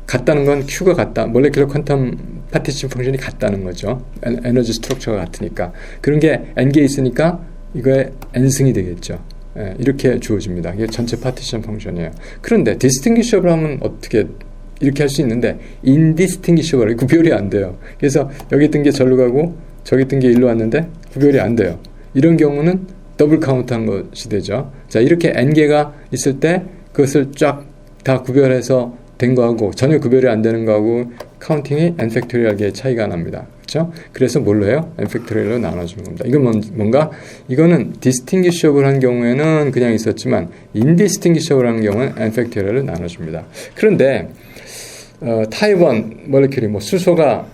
같다는 건 Q가 같다. 몰레큘러 퀀텀 파티션 펑션이 같다는 거죠. 에너지 스트럭처가 같으니까. 그런 게 N개 있으니까 이거의 N승이 되겠죠. 이렇게 주어집니다. 이게 전체 파티션 펑션이에요. 그런데 distinguishable 하면 어떻게 이렇게 할 수 있는데 indistinguishable 구별이 안 돼요. 그래서 여기 있던 게 절로 가고 저기 있던 게 일로 왔는데 구별이 안 돼요. 이런 경우는 더블 카운트한 것이 되죠. 자, 이렇게 n개가 있을 때 그것을 쫙 다 구별해서 된 거하고 전혀 구별이 안 되는 거하고 카운팅이 n 팩토리얼 개의 차이가 납니다. 그렇죠? 그래서 뭘로 해요? n 팩토리얼로 나눠주는 겁니다. 이건 뭔가 이거는 distinguishable 한 경우에는 그냥 있었지만 indistinguishable 한 경우는 n 팩토리얼로 나눠줍니다. 그런데 타입 1 몰레큘이 뭐 수소가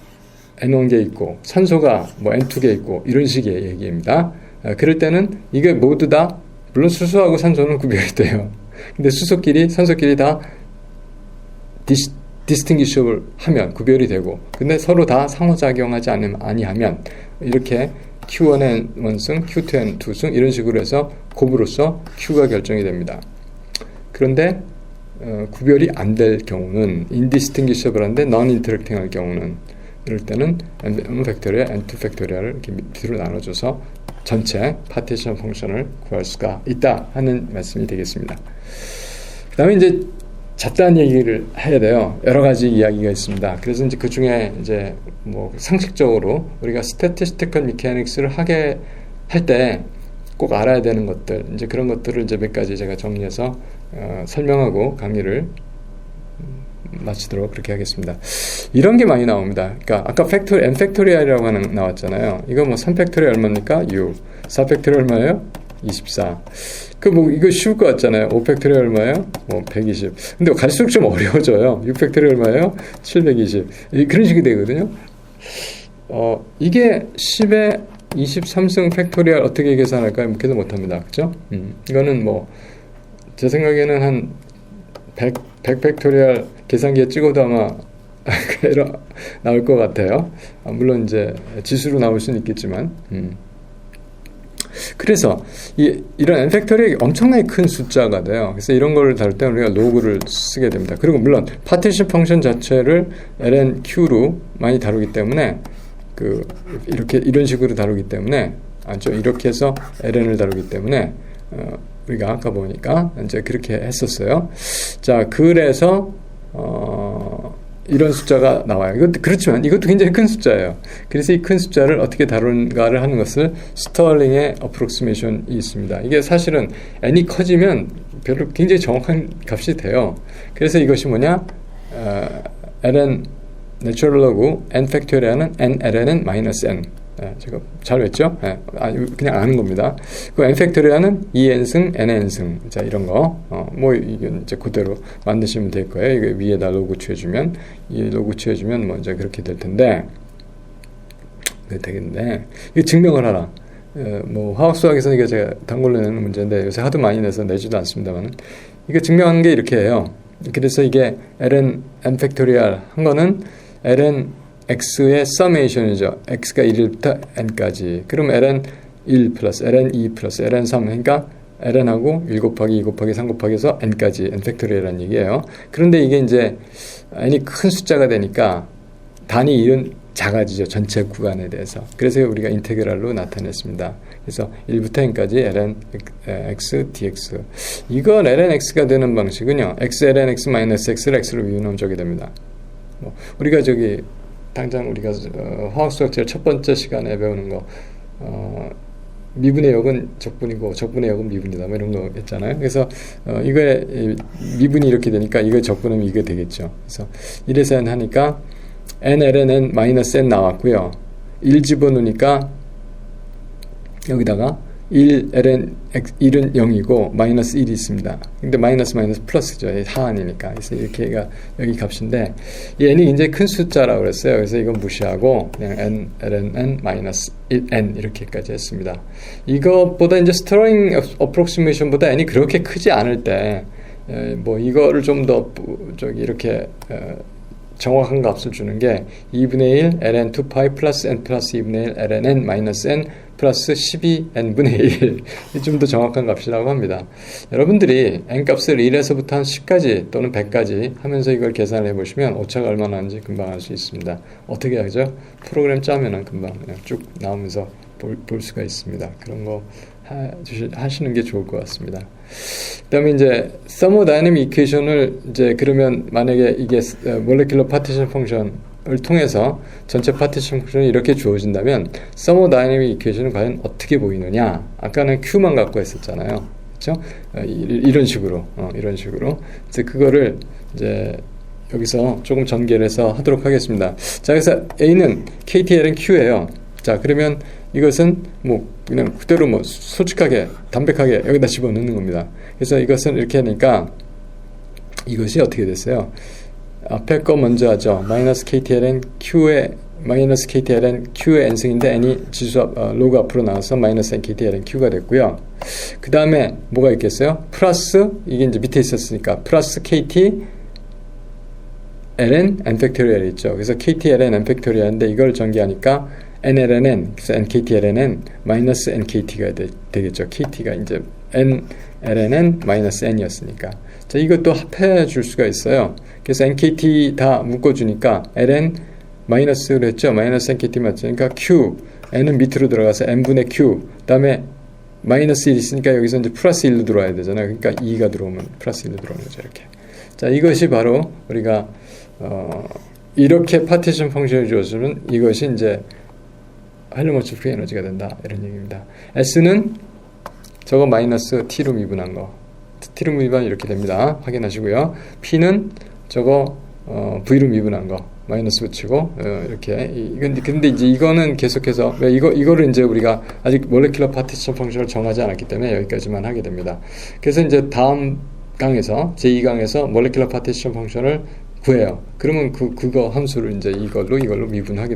n1개 있고 산소가 뭐 n2개 있고 이런 식의 얘기입니다. 그럴 때는 이게 모두 다 물론 수소하고 산소는 구별이 돼요. 근데 수소끼리 산소끼리 다 distinguishable 하면 구별이 되고 근데 서로 다 상호작용하지 아니하면 이렇게 Q1N 1승, Q2N 2승 이런 식으로 해서 곱으로써 Q가 결정이 됩니다. 그런데 구별이 안 될 경우는 indistinguishable한데 non-interacting 할 경우는 이럴 때는 n 팩토리얼, n2 팩토리얼을 이렇게 밑으로 나눠줘서 전체 파티션 펑션을 구할 수가 있다 하는 말씀이 되겠습니다. 그 다음에 이제 잡다한 얘기를 해야 돼요. 여러 가지 이야기가 있습니다. 그래서 이제 그 중에 이제 뭐 상식적으로 우리가 statistical mechanics를 하게 할 때 꼭 알아야 되는 것들, 이제 그런 것들을 이제 몇 가지 제가 정리해서 설명하고 강의를 마치도록 그렇게 하겠습니다. 이런 게 많이 나옵니다. 그러니까 아까 n 팩토리얼이라고 하는 나왔잖아요. 이거 뭐 3 팩토리얼 얼마입니까? 6. 4 팩토리얼 얼마예요? 24. 그 뭐 이거 쉬울 것 같잖아요. 5 팩토리얼 얼마예요? 뭐 120. 근데 갈수록 좀 어려워져요. 6 팩토리얼 얼마예요? 720. 그런 식이 되거든요. 이게 10의 23승 팩토리얼 어떻게 계산할까요? 계산 못합니다. 그죠? 이거는 뭐 제 생각에는 한 100 팩토리얼 계산기에 찍어도 아마 에러 나올 것 같아요. 물론 이제 지수로 나올 수는 있겠지만 그래서 이런 n 팩토리얼이 엄청나게 큰 숫자가 돼요. 그래서 이런 거를 다룰 때 우리가 로그를 쓰게 됩니다. 그리고 물론 파티션 펑션 자체를 lnq로 많이 다루기 때문에 이런 식으로 다루기 때문에 이렇게 해서 ln을 다루기 때문에 우리가 아까 보니까 이제 그렇게 했었어요. 자, 그래서 이런 숫자가 나와요. 그렇지만 이것도 굉장히 큰 숫자예요. 그래서 이 큰 숫자를 어떻게 다루는가를 하는 것을 스털링의 어프록시메이션이 있습니다. 이게 사실은 n이 커지면 별로 굉장히 정확한 값이 돼요. 그래서 이것이 뭐냐? ln 내추럴 로그 n 팩토리얼은 n ln은 마이너스 n. 제가 잘 했죠? 그냥 아는 겁니다. 그 n 팩토리얼은 2n승, nn승. 자, 이런 거. 뭐, 이건 이제 그대로 만드시면 될 거예요. 이거 위에다 로그 취해주면, 이 로그 취해주면 뭐 이제 그렇게 될 텐데, 그게 되겠네. 이거 증명을 하라. 뭐, 화학수학에서는 이게 제가 단골로 내는 문제인데, 요새 하도 많이 내서 내지도 않습니다만, 이거 증명하는 게 이렇게 해요. 그래서 이게 ln n 팩토리얼 한 거는 ln x의 서메이션이죠. x가 1부터 n까지. 그럼 ln 1 플러스 ln 2 플러스 ln 3. 그러니까 ln하고 1 곱하기 2 곱하기 3 곱하기 해서 n까지 n 팩토리얼이라는 얘기예요. 그런데 이게 이제 n이 큰 숫자가 되니까 단위 1은 작아지죠. 전체 구간에 대해서. 그래서 우리가 인테그랄로 나타냈습니다. 그래서 1부터 n까지 ln x dx. 이건 ln x가 되는 방식은요. x ln x 마이너스 x를 x로 미분하면 저게 됩니다. 우리가 당장 우리가 화학수학 제일 첫 번째 시간에 배우는 거 미분의 역은 적분이고 적분의 역은 미분이다 뭐 이런 거 했잖아요. 그래서 이거에 미분이 이렇게 되니까 이거 적분하면 이게 되겠죠. 그래서 1에서 n 하니까 n ln n 마이너스 n 나왔고요. 1 집어넣으니까 여기다가 1 ln 1은 0이고 마이너스 1이 있습니다. 근데 마이너스 플러스죠. 하한이니까. 그래서 이렇게가 여기 값인데 이 n이 굉장히 큰 숫자라고 그랬어요. 그래서 이건 무시하고 그냥 n ln n 마이너스 1n 이렇게까지 했습니다. 이것보다 이제 스터링 어프록시메이션보다 n이 그렇게 크지 않을 때 뭐 이거를 좀 더 이렇게 정확한 값을 주는 게 2분의 1 ln 2파이 플러스 n 플러스 2분의 1 ln n 마이너스 n 플러스 12n분의 1. 좀 더 정확한 값이라고 합니다. 여러분들이 n값을 1에서부터 한 10까지 또는 100까지 하면서 이걸 계산해 보시면 오차가 얼마나 나는지 금방 알 수 있습니다. 어떻게 하죠? 프로그램 짜면은 금방 그냥 쭉 나오면서 볼 수가 있습니다. 그런 거 하시는 게 좋을 것 같습니다. 그 다음에 이제 thermodynamic equation을 이제 그러면 만약에 이게 molecular partition function 통해서 전체 파티션 펑션이 이렇게 주어진다면 서머다이내믹 이퀘이션은 과연 어떻게 보이느냐? 아까는 Q만 갖고 했었잖아요. 그렇죠? 이런 식으로 이제 그거를 이제 여기서 조금 전개를 해서 하도록 하겠습니다. 자, 그래서 A는 KTL은 Q예요. 자, 그러면 이것은 뭐 그냥 그대로 뭐 솔직하게 담백하게 여기다 집어넣는 겁니다. 그래서 이것은 이렇게 하니까 이것이 어떻게 됐어요? 앞에 거 먼저 하죠. 마이너스 KTLN Q의 n승인데 n이 지수 로그 앞으로 나와서 마이너스 NKTLN Q가 됐고요. 그 다음에 뭐가 있겠어요? 플러스 이게 이제 밑에 있었으니까 플러스 KT ln n 팩토리얼 있죠. 그래서 KTLN n 팩토리얼인데 이걸 전개하니까 nln 그래서 NKTLN은 마이너스 NKT가 되겠죠. KT가 이제 nln 마이너스 n이었으니까. 자, 이것도 합해 줄 수가 있어요. 그래서 NKT 다 묶어주니까 ln 마이너스로 했죠. 마이너스 NKT 맞으니까 Q n은 밑으로 들어가서 n분의 Q 그 다음에 마이너스 1 있으니까 여기서 이제 플러스 1로 들어와야 되잖아요. 그러니까 2가 들어오면 플러스 1로 들어오는 거죠. 이렇게. 자, 이것이 바로 우리가 이렇게 파티션 펑션을 주었으면 이것이 이제 헬름홀츠 프리 에너지가 된다. 이런 얘기입니다. S는 저거 마이너스 T로 미분한 거. T로 미분하면 이렇게 됩니다. 확인하시고요. P는 저거 V로 미분한 거. 마이너스 붙이고 이렇게. 근데 이제 이거는 계속해서 이거를 이제 우리가 아직 몰레큘러 파티션 펑션을 정하지 않았기 때문에 여기까지만 하게 됩니다. 그래서 이제 다음 강에서 제2강에서 몰레큘러 파티션 펑션을 구해요. 그러면 그거 함수를 이제 이걸로 미분하게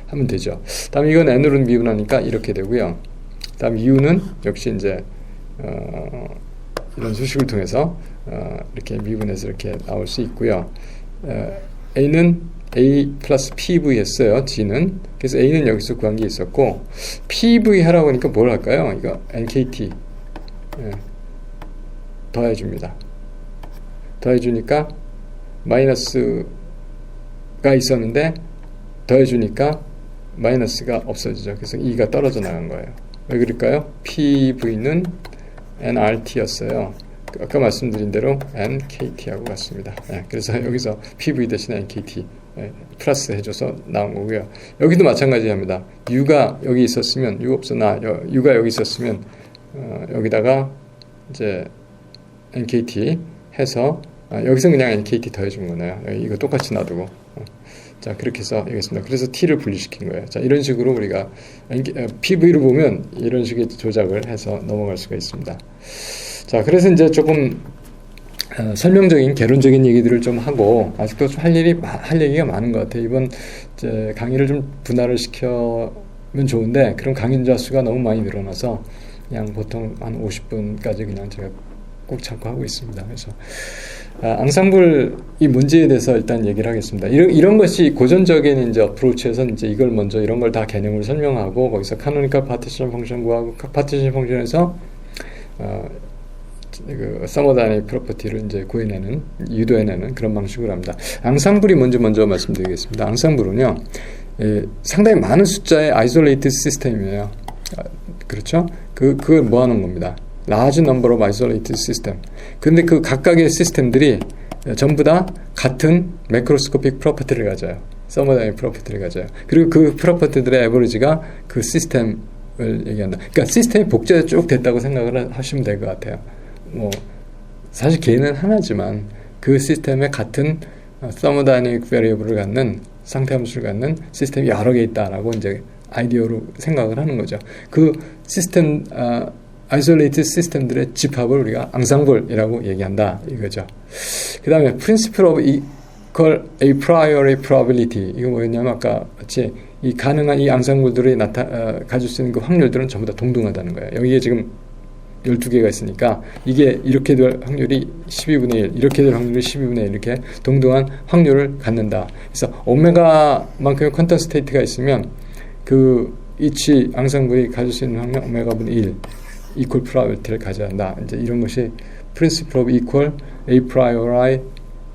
하면 되죠. 다음 이건 n으로 미분하니까 이렇게 되고요. 다음 u는 역시 이제 이런 수식을 통해서 이렇게 미분해서 이렇게 나올 수 있고요. a는 a 플러스 pv 했어요. g는. 그래서 a는 여기서 구한 게 있었고 pv 하라고 하니까 뭘 할까요? 이거 nkt 더해줍니다. 더해주니까 마이너스가 있었는데 더해주니까 마이너스가 없어지죠. 그래서 2가 떨어져 나간 거예요. 왜 그럴까요? PV는 nRT였어요. 아까 말씀드린 대로 NKT하고 같습니다. 그래서 여기서 PV 대신에 NKT 플러스 해줘서 나온 거고요. 여기도 마찬가지합니다. U가 여기 있었으면 U가 여기 있었으면 여기다가 이제 NKT 해서 여기서 그냥 NKT 더해준 거네요. 이거 똑같이 놔두고. 자, 그렇게 해서 여기있습니다. 그래서 T를 분리시킨 거예요. 자, 이런 식으로 우리가 PV로 보면 이런 식의 조작을 해서 넘어갈 수가 있습니다. 자, 그래서 이제 조금 설명적인 개론적인 얘기들을 좀 하고 아직도 좀 할 얘기가 많은 것 같아요. 이번 이제 강의를 좀 분할을 시켜면 좋은데 그럼 강의자 수가 너무 많이 늘어나서 그냥 보통 한 50분까지 그냥 제가 꼭 참고 하고 있습니다. 그래서 앙상블이 문제에 대해서 일단 얘기를 하겠습니다. 이런 것이 고전적인 이제 어프로치에서 이제 이걸 먼저 이런 걸 다 개념을 설명하고 거기서 카노니컬 파티션 펑션 구하고 파티션 펑션에서 그 서머다이내믹 프로퍼티를 이제 구해내는 유도해내는 그런 방식으로 합니다. 앙상블이 먼저 말씀드리겠습니다. 앙상블은요 상당히 많은 숫자의 아이솔레이트 시스템이에요. 그렇죠? 그걸 모아놓은 겁니다. large number of isolated system. 근데 그 각각의 시스템들이 전부 다 같은 매크로스코픽 프로퍼티를 가져요. 서머다이내믹 프로퍼티를 가져요. 그리고 그 프로퍼티들의 에버리지가 그 시스템을 얘기한다. 그러니까 시스템이 복제가 쭉 됐다고 생각을 하시면 될 것 같아요. 뭐 사실 개는 하나지만 그 시스템에 같은 서머다이내믹 베리어블을 갖는 상태 함수를 갖는 시스템이 여러 개 있다라고 이제 아이디어로 생각을 하는 거죠. 그 시스템 아이솔레이트 시스템들의 집합을 우리가 앙상블이라고 얘기한다 이거죠. 그 다음에 Principle of Equal A Priori Probability 이거 뭐였냐면 아까 같이 이 가능한 이 앙상블들이 가질 수 있는 그 확률들은 전부 다 동등하다는 거예요. 여기에 지금 12개가 있으니까 이게 이렇게 될 확률이 12분의 1 이렇게 될 확률이 12분의 1 이렇게 동등한 확률을 갖는다. 그래서 오메가만큼의 퀀텀 스테이트가 있으면 그 이치 앙상블이 가질 수 있는 확률 오메가분의 1 equal probability를 가져야 한다. 이제 이런 것이 principle of equal a priori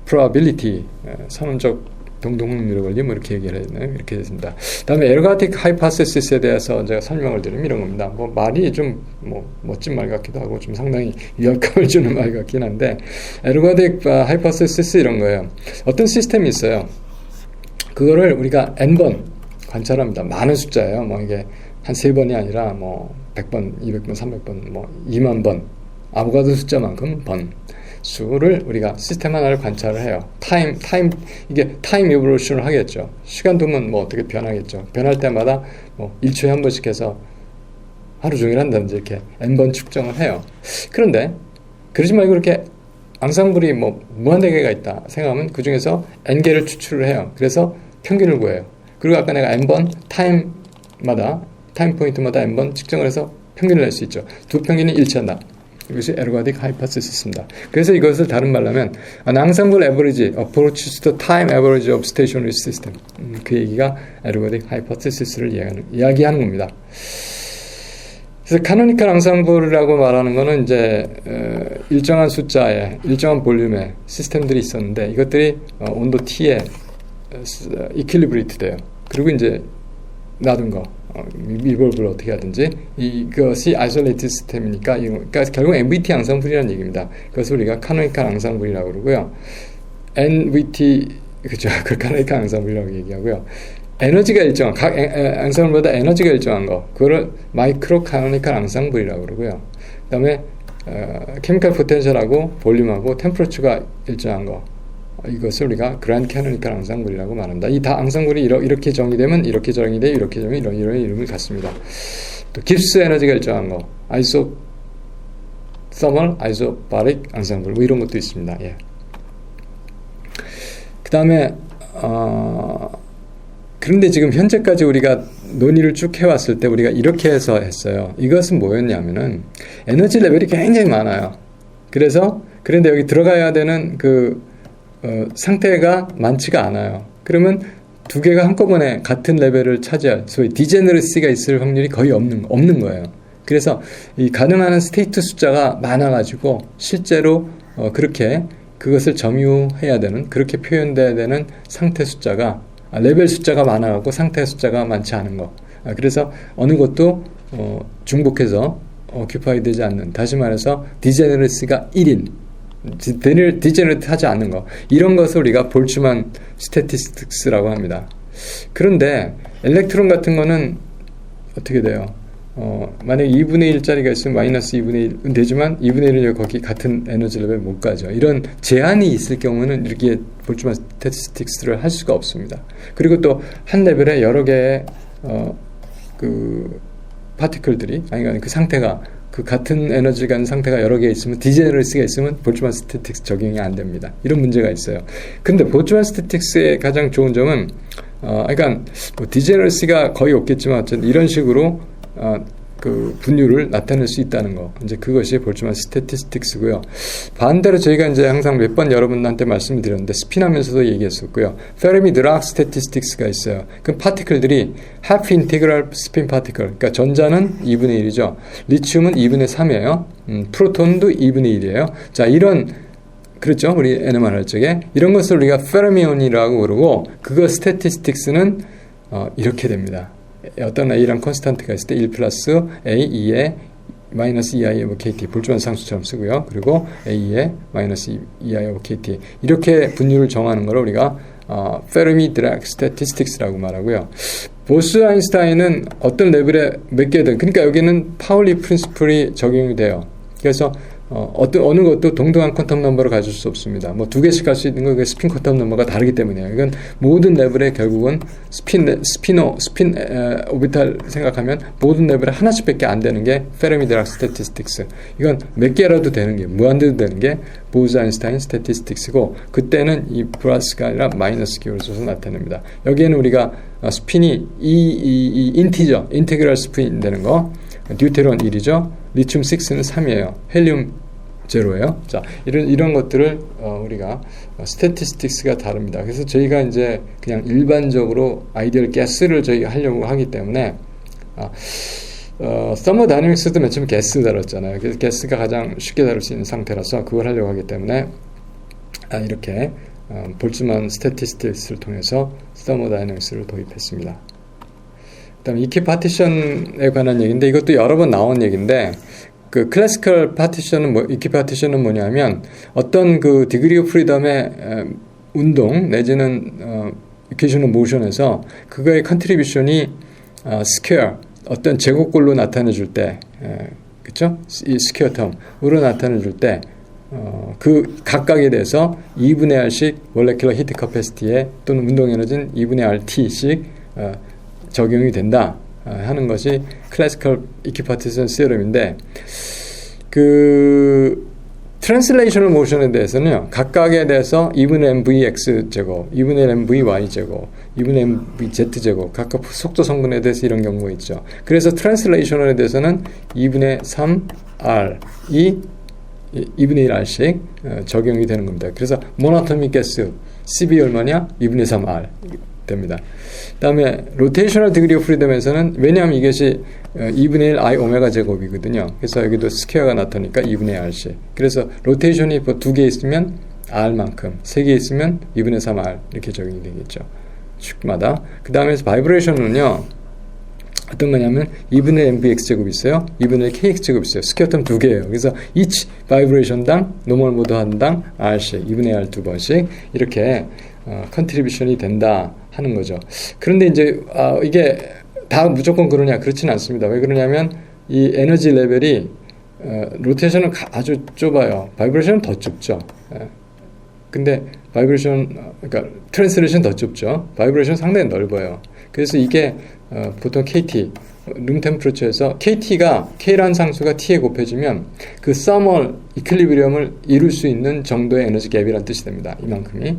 probability 선언적 동등 확률의 원리 뭐 이렇게 얘기를 했네요. 이렇게 됐습니다. 다음에 에르가틱 하이파세시스에 대해서 제가 설명을 드리면 이런 겁니다. 뭐 말이 좀 뭐 멋진 말 같기도 하고 좀 상당히 위압감을 주는 말 같긴 한데 에르가틱 하이파세시스 이런 거예요. 어떤 시스템이 있어요. 그거를 우리가 n번 관찰합니다. 많은 숫자예요. 뭐 이게 한 3번이 아니라 뭐 100번, 200번, 300번, 뭐 2만 번, 아보가도 숫자만큼 번 수를 우리가 시스템 하나를 관찰을 해요. 이게 타임 이볼루션을 하겠죠. 시간 두면 뭐 어떻게 변하겠죠. 변할 때마다 뭐 1초에 한 번씩 해서 하루 종일 한다든지 이렇게 n번 측정을 해요. 그런데 그러지 말고 그렇게 앙상블이 뭐 무한대개가 있다 생각하면 그 중에서 n개를 추출을 해요. 그래서 평균을 구해요. 그리고 아까 내가 n번 타임 포인트마다 n번 측정을 해서 평균을 낼 수 있죠. 두 평균이 일치한다. 이것이 에르고딕 하이퍼시스입니다. 그래서 이것을 다른 말로 하면 an ensemble average approaches the time average of stationary system. 그 얘기가 에르고딕 하이퍼시스를 이야기하는 겁니다. 그래서 카노니컬 앙상블이라고 말하는 거는 이제 일정한 숫자의 일정한 볼륨의 시스템들이 있었는데 이것들이 온도 T에 이퀄리브레이트 돼요. 그리고 이제 놔둔 거 이볼브를 어떻게 하든지 이것이 아이솔레이트 시스템이니까 그러니까 결국 MVT 앙상블이라는 얘기입니다. 그것을 우리가 카노니컬 앙상블이라고 그러고요. NVT 그죠? 그 카노니컬 앙상블이라고 얘기하고요. 에너지가 일정한 각 앙상블보다 에너지가 일정한 거 그거를 마이크로 카노니컬 앙상블이라고 그러고요. 그다음에 케미컬 포텐셜하고 볼륨하고 템퍼러처가 일정한 거 이것을 우리가 그랜드 캐노니컬 앙상블이라고 말합니다. 이 다 앙상블이 이렇게 정의되면 이렇게 정의되고 이렇게 정의되면 이런 이름을 갖습니다. 또 깁스 에너지가 일정한 거 아이소 서멀 아이소바릭 앙상블 뭐 이런 것도 있습니다. 예. 그 다음에 그런데 지금 현재까지 우리가 논의를 쭉 해왔을 때 우리가 이렇게 해서 했어요. 이것은 뭐였냐면은 에너지 레벨이 굉장히 많아요. 그런데 여기 들어가야 되는 상태가 많지가 않아요. 그러면 두 개가 한꺼번에 같은 레벨을 차지할 소위 디제너러시가 있을 확률이 거의 없는 거예요. 그래서 이 가능한 스테이트 숫자가 많아가지고 실제로 그렇게 그것을 점유해야 되는 그렇게 표현돼야 되는 상태 숫자가 레벨 숫자가 많아가고 상태 숫자가 많지 않은 거. 그래서 어느 것도 중복해서 오큐파이 되지 않는 다시 말해서 디제너러시가 1인 디제너레이트 하지 않는 거 이런 것을 우리가 볼츠만 스태티스틱스라고 합니다. 그런데 엘렉트론 같은 거는 어떻게 돼요? 만약에 2분의 1짜리가 있으면 마이너스 2분의 1은 되지만 2분의 1은 거기 같은 에너지 레벨 못 가죠. 이런 제한이 있을 경우는 이렇게 볼츠만 스태티스틱스를 할 수가 없습니다. 그리고 또 한 레벨에 여러 개의 파티클들이 그 상태가 그 같은 에너지가 있는 상태가 여러 개 있으면 디제너러시가 있으면 볼츠만 스태틱스 적용이 안 됩니다. 이런 문제가 있어요. 근데 볼츠만 스태틱스의 가장 좋은 점은 그러니까 뭐 디제너러시가 거의 없겠지만 어쨌든 이런 식으로 그 분류를 나타낼 수 있다는 거. 이제 그것이 볼츠만 스태티스틱스고요. 반대로 저희가 이제 항상 몇 번 여러분한테 말씀을 드렸는데 스피하면서도 얘기했었고요. 페르미 드락 스태티스틱스가 있어요. 그 파티클들이 half integral spin particle. 그러니까 전자는 2분의 1이죠. 리튬은 2분의 3이에요. 프로톤도 2분의 1이에요. 자, 그렇죠. 우리 NMR 할 적에 이런 것을 우리가 페르미온이라고 그러고 그거 스태티스틱스는 이렇게 됩니다. 어떤 A랑 컨스탄트가 있을 때 1 플러스 A, 2에 마이너스 2i 오버 KT 볼츠만 상수처럼 쓰고요. 그리고 A에 마이너스 2i 오버 KT 이렇게 분류를 정하는 걸 우리가 페르미 드락 스태티스틱스라고 말하고요. 보스 아인슈타인은 어떤 레벨에 몇 개든 그러니까 여기는 파울리 프린시플이 적용이 돼요. 그래서 어느 것도 동등한 퀀텀 넘버를 가질 수 없습니다. 뭐 2개씩 갈 수 있는 건 스핀 퀀텀 넘버가 다르기 때문이에요. 이건 모든 레벨에 결국은 스핀 오비탈 생각하면 모든 레벨에 하나씩밖에 안 되는 게 페르미 드락 스태티스틱스. 이건 몇 개라도 되는 게 무한대도 되는 게 보스 아인슈타인 스태티스틱스고 그때는 이 플러스가 아니라 마이너스 기호를 써서 나타냅니다. 여기에는 우리가 스핀이 이 인테그럴 스핀 되는 거 듀테론 1이죠. 리튬 6는 3이에요. 헬륨 0예요. 자, 이런 것들을 우리가 스태티스틱스가 다릅니다. 그래서 저희가 이제 그냥 일반적으로 아이디얼 가스를 저희가 하려고 하기 때문에 서머다이내믹스도 맨 처음에 가스 다뤘잖아요. 그래서 가스가 가장 쉽게 다룰 수 있는 상태라서 그걸 하려고 하기 때문에 이렇게 볼츠만 스태티스틱스를 통해서 서머다이내믹스를 도입했습니다. 그다음에 이퀴파티션에 관한 얘기인데 이것도 여러 번 나온 얘기인데 그 클래시컬 파티션은 이퀴파티션은 뭐냐면 어떤 그 디그리 오브 프리덤의 운동 내지는 equation of motion에서 그거의 컨트리뷰션이 스퀘어, 어떤 제곱꼴로 나타내줄 때, 그쵸? 이 스퀘어 텀으로 나타내줄 때, 그 각각에 대해서 2분의 R씩 몰레큘러 히트 커패시티에 또는 운동 에너지는 2분의 RT씩 적용이 된다 하는 것이 클래시컬 이퀴파티션 시어럼인데, 그 트랜슬레이셔널 모션에 대해서는요, 각각에 대해서 2분의 mvx 제곱, 2분의 mvy 제곱, 2분의 mvz 제곱, 각각 속도 성분에 대해서 이런 경우가 있죠. 그래서 트랜슬레이셔널에 대해서는 2분의 3r이 2분의 1r씩 적용이 되는 겁니다. 그래서 모노토믹 가스 CB 얼마냐? 2분의 3r 됩니다. 그 다음에 로테이셔널 디그리 오브 프리덤에서는, 왜냐하면 이것이 2분의 1 I 오메가 제곱이거든요. 그래서 여기도 스퀘어가 나타나니까 2분의 R씩. 그래서 로테이션이 뭐 2개 있으면 R만큼, 3개 있으면 2분의 3R 이렇게 적용이 되겠죠. 축마다. 그 다음에 바이브레이션은요, 어떤 거냐면 2분의 MVX 제곱이 있어요. 2분의 KX 제곱이 있어요. 스퀘어 텀 2개예요. 그래서 each 바이브레이션당 노멀 모드 한당 R씩, 2분의 R 2번씩 이렇게 컨트리뷰션이 된다 하는 거죠. 그런데 이제 이게 다 무조건 그러냐? 그렇지는 않습니다. 왜 그러냐면 이 에너지 레벨이 로테이션은 아주 좁아요. 바이브레이션은 더 좁죠. 근데 바이브레이션, 그러니까 트랜스레이션 더 좁죠. 바이브레이션 상당히 넓어요. 그래서 이게 보통 KT, 룸 템퍼러처에서 KT가, K라는 상수가 T에 곱해지면 그 서멀 이퀄리브리엄을 이룰 수 있는 정도의 에너지 갭이라는 뜻이 됩니다. 이만큼이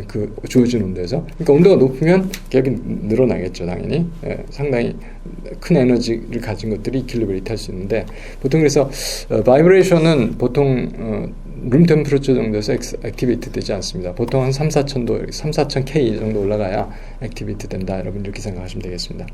그 주어진 온도에서. 그러니까 온도가 높으면 갭이 늘어나겠죠, 당연히. 상당히 큰 에너지를 가진 것들이 이퀄리브리엄이 탈 수 있는데, 보통 그래서 바이브레이션은 보통 룸 템퍼러처 정도에서 액티베이트 되지 않습니다. 보통 한 3,4,000도, 3,4,000K 정도 올라가야 액티베이트 된다. 여러분 이렇게 생각하시면 되겠습니다.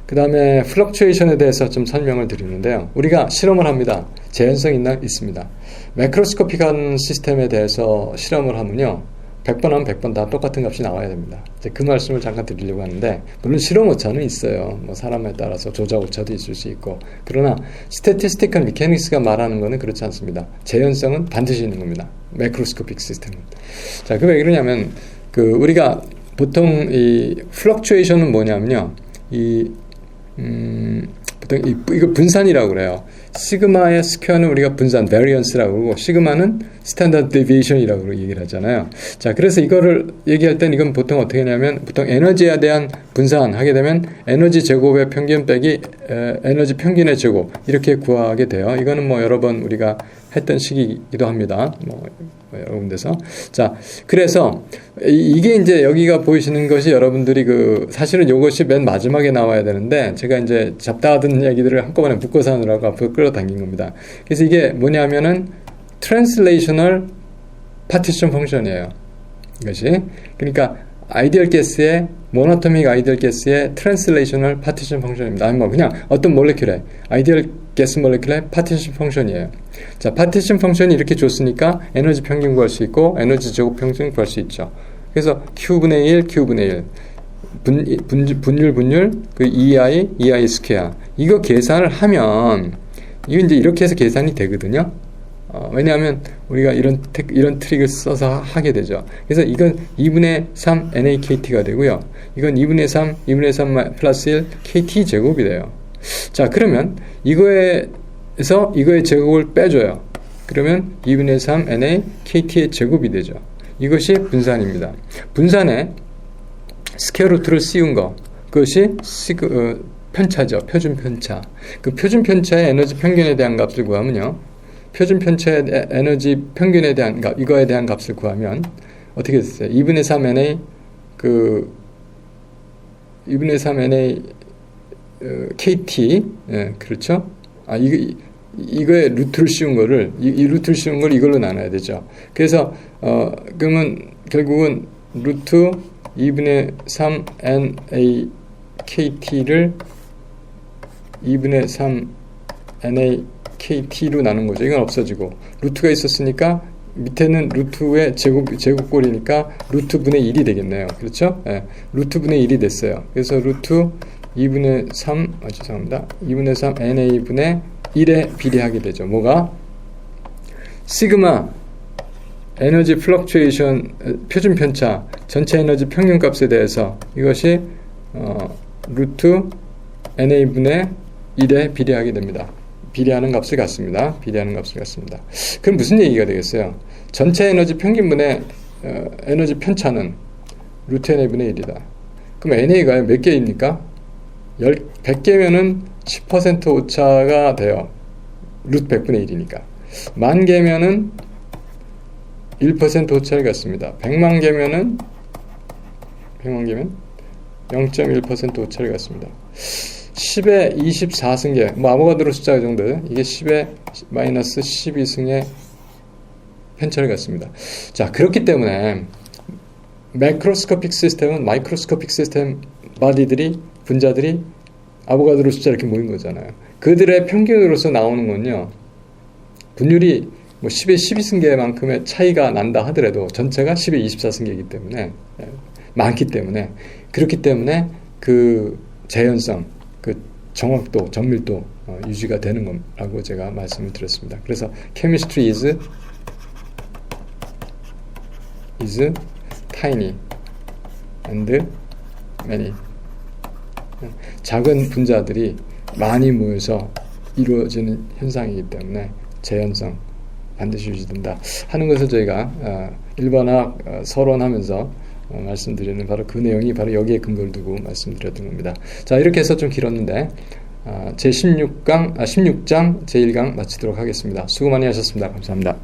그 다음에 플럭추에이션에 대해서 좀 설명을 드리는데요. 우리가 실험을 합니다. 재현성이 있습니다. 매크로스코픽한 시스템에 대해서 실험을 하면요, 100번 하면 100번 다 똑같은 값이 나와야 됩니다. 이제 그 말씀을 잠깐 드리려고 하는데, 물론 실험 오차는 있어요. 뭐 사람에 따라서 조작 오차도 있을 수 있고, 그러나 스태티스티컬 미케닉스가 말하는 거는 그렇지 않습니다. 재현성은 반드시 있는 겁니다. 매크로스코픽 시스템은. 자, 그 왜 그러냐면, 우리가 보통 이 플럭추에이션은 뭐냐면요, 보통 이거 분산이라고 그래요. 시그마의 스퀘어는 우리가 분산, variance라고 그러고, 시그마는 standard deviation이라고 얘기를 하잖아요. 자, 그래서 이거를 얘기할 땐 이건 보통 어떻게 하냐면, 보통 에너지에 대한 분산하게 되면 에너지 제곱의 평균 빼기 에너지 평균의 제곱, 이렇게 구하게 돼요. 이거는 뭐 여러 번 우리가 했던 식이기도 합니다. 뭐 여러 군데서. 자, 그래서 이게 이제 여기가 보이시는 것이 여러분들이 사실은 이것이 맨 마지막에 나와야 되는데, 제가 이제 잡다하던 얘기들을 한꺼번에 묶어서 하느라고 앞으로 끌어당긴 겁니다. 그래서 이게 뭐냐면은 트랜슬레이셔널 파티션 펑션이에요. 이것이. 그러니까 아이디얼 가스의, 모노토믹 아이디얼 가스의 트랜슬레이셔널 파티션 펑션입니다. 아니 뭐 그냥 어떤 몰레큘의 아이디얼 가스 몰레큘의 파티션 펑션이에요. 자, 파티션 펑션이 이렇게 줬으니까 에너지 평균 구할 수 있고 에너지 제곱 평균 구할 수 있죠. 그래서 Q분의 1, Q분의 1 분율 그 EI 스퀘어, 이거 계산을 하면 이거 이제 이렇게 해서 계산이 되거든요. 왜냐하면 우리가 이런 트릭을 써서 하게 되죠. 그래서 이건 2분의 3 NAKT가 되고요. 이건 2분의 3 플러스 1 KT 제곱이 돼요. 자, 그러면 이거에서 이거의 제곱을 빼줘요. 그러면 2분의 3 NAKT의 제곱이 되죠. 이것이 분산입니다. 분산에 스퀘어 루트를 씌운 거, 그것이 편차죠. 표준 편차. 그 표준 편차의 에너지 평균에 대한 값을 구하면요, 표준 편차의 에너지 평균에 대한 값, 이거에 대한 값을 구하면 어떻게 됐어요? 2분의 3 NA 2분의 3 NA KT, 그렇죠? 이거에 루트를 씌운 거를, 이 루트를 씌운 걸 이걸로 나눠야 되죠. 그래서 그러면 결국은 루트 2분의 3 NA KT를 2분의 3 NA KT로 나눈 거죠. 이건 없어지고, 루트가 있었으니까 밑에는 루트의 제곱꼴이니까 루트분의 1이 되겠네요. 그렇죠? 루트분의 1이 됐어요. 그래서 루트 2분의 3, 죄송합니다. 2분의 3 NA분의 1에 비례하게 되죠. 뭐가? 시그마 에너지 플럭추에이션 표준 편차 전체 에너지 평균값에 대해서 이것이 루트 NA분의 1에 비례하게 됩니다. 비례하는 값을 갖습니다. 비례하는 값을 갖습니다. 그럼 무슨 얘기가 되겠어요? 전체 에너지 평균분의 에너지 편차는 루트 NA분의 1이다. 그럼 NA가 몇 개입니까? 100개면은 10% 오차가 돼요. 루트 100분의 1이니까. 10,000개면은 1% 오차를 갖습니다. 100만 개면은 0.1% 오차를 갖습니다. 10의 24승계, 아보가드로 숫자 정도, 이게 10의 마이너스 12승의 편차를 갖습니다. 자, 그렇기 때문에 매크로스코픽 시스템은 마이크로스코픽 시스템 바디들이, 분자들이 아보가드로 숫자 이렇게 모인 거잖아요. 그들의 평균으로서 나오는 건요, 분율이 10의 12승계만큼의 차이가 난다 하더라도 전체가 10의 24승계이기 때문에 많기 때문에, 그렇기 때문에 그 재현성, 그 정확도, 정밀도 유지가 되는 거라고 제가 말씀을 드렸습니다. 그래서 chemistry is tiny and many. 작은 분자들이 많이 모여서 이루어지는 현상이기 때문에 재현성 반드시 유지된다 하는 것을 저희가 일반학 서론하면서 말씀드리는 바로 그 내용이 바로 여기에 근거를 두고 말씀드렸던 겁니다. 자, 이렇게 해서 좀 길었는데 제 16장 제1강 마치도록 하겠습니다. 수고 많이 하셨습니다. 감사합니다.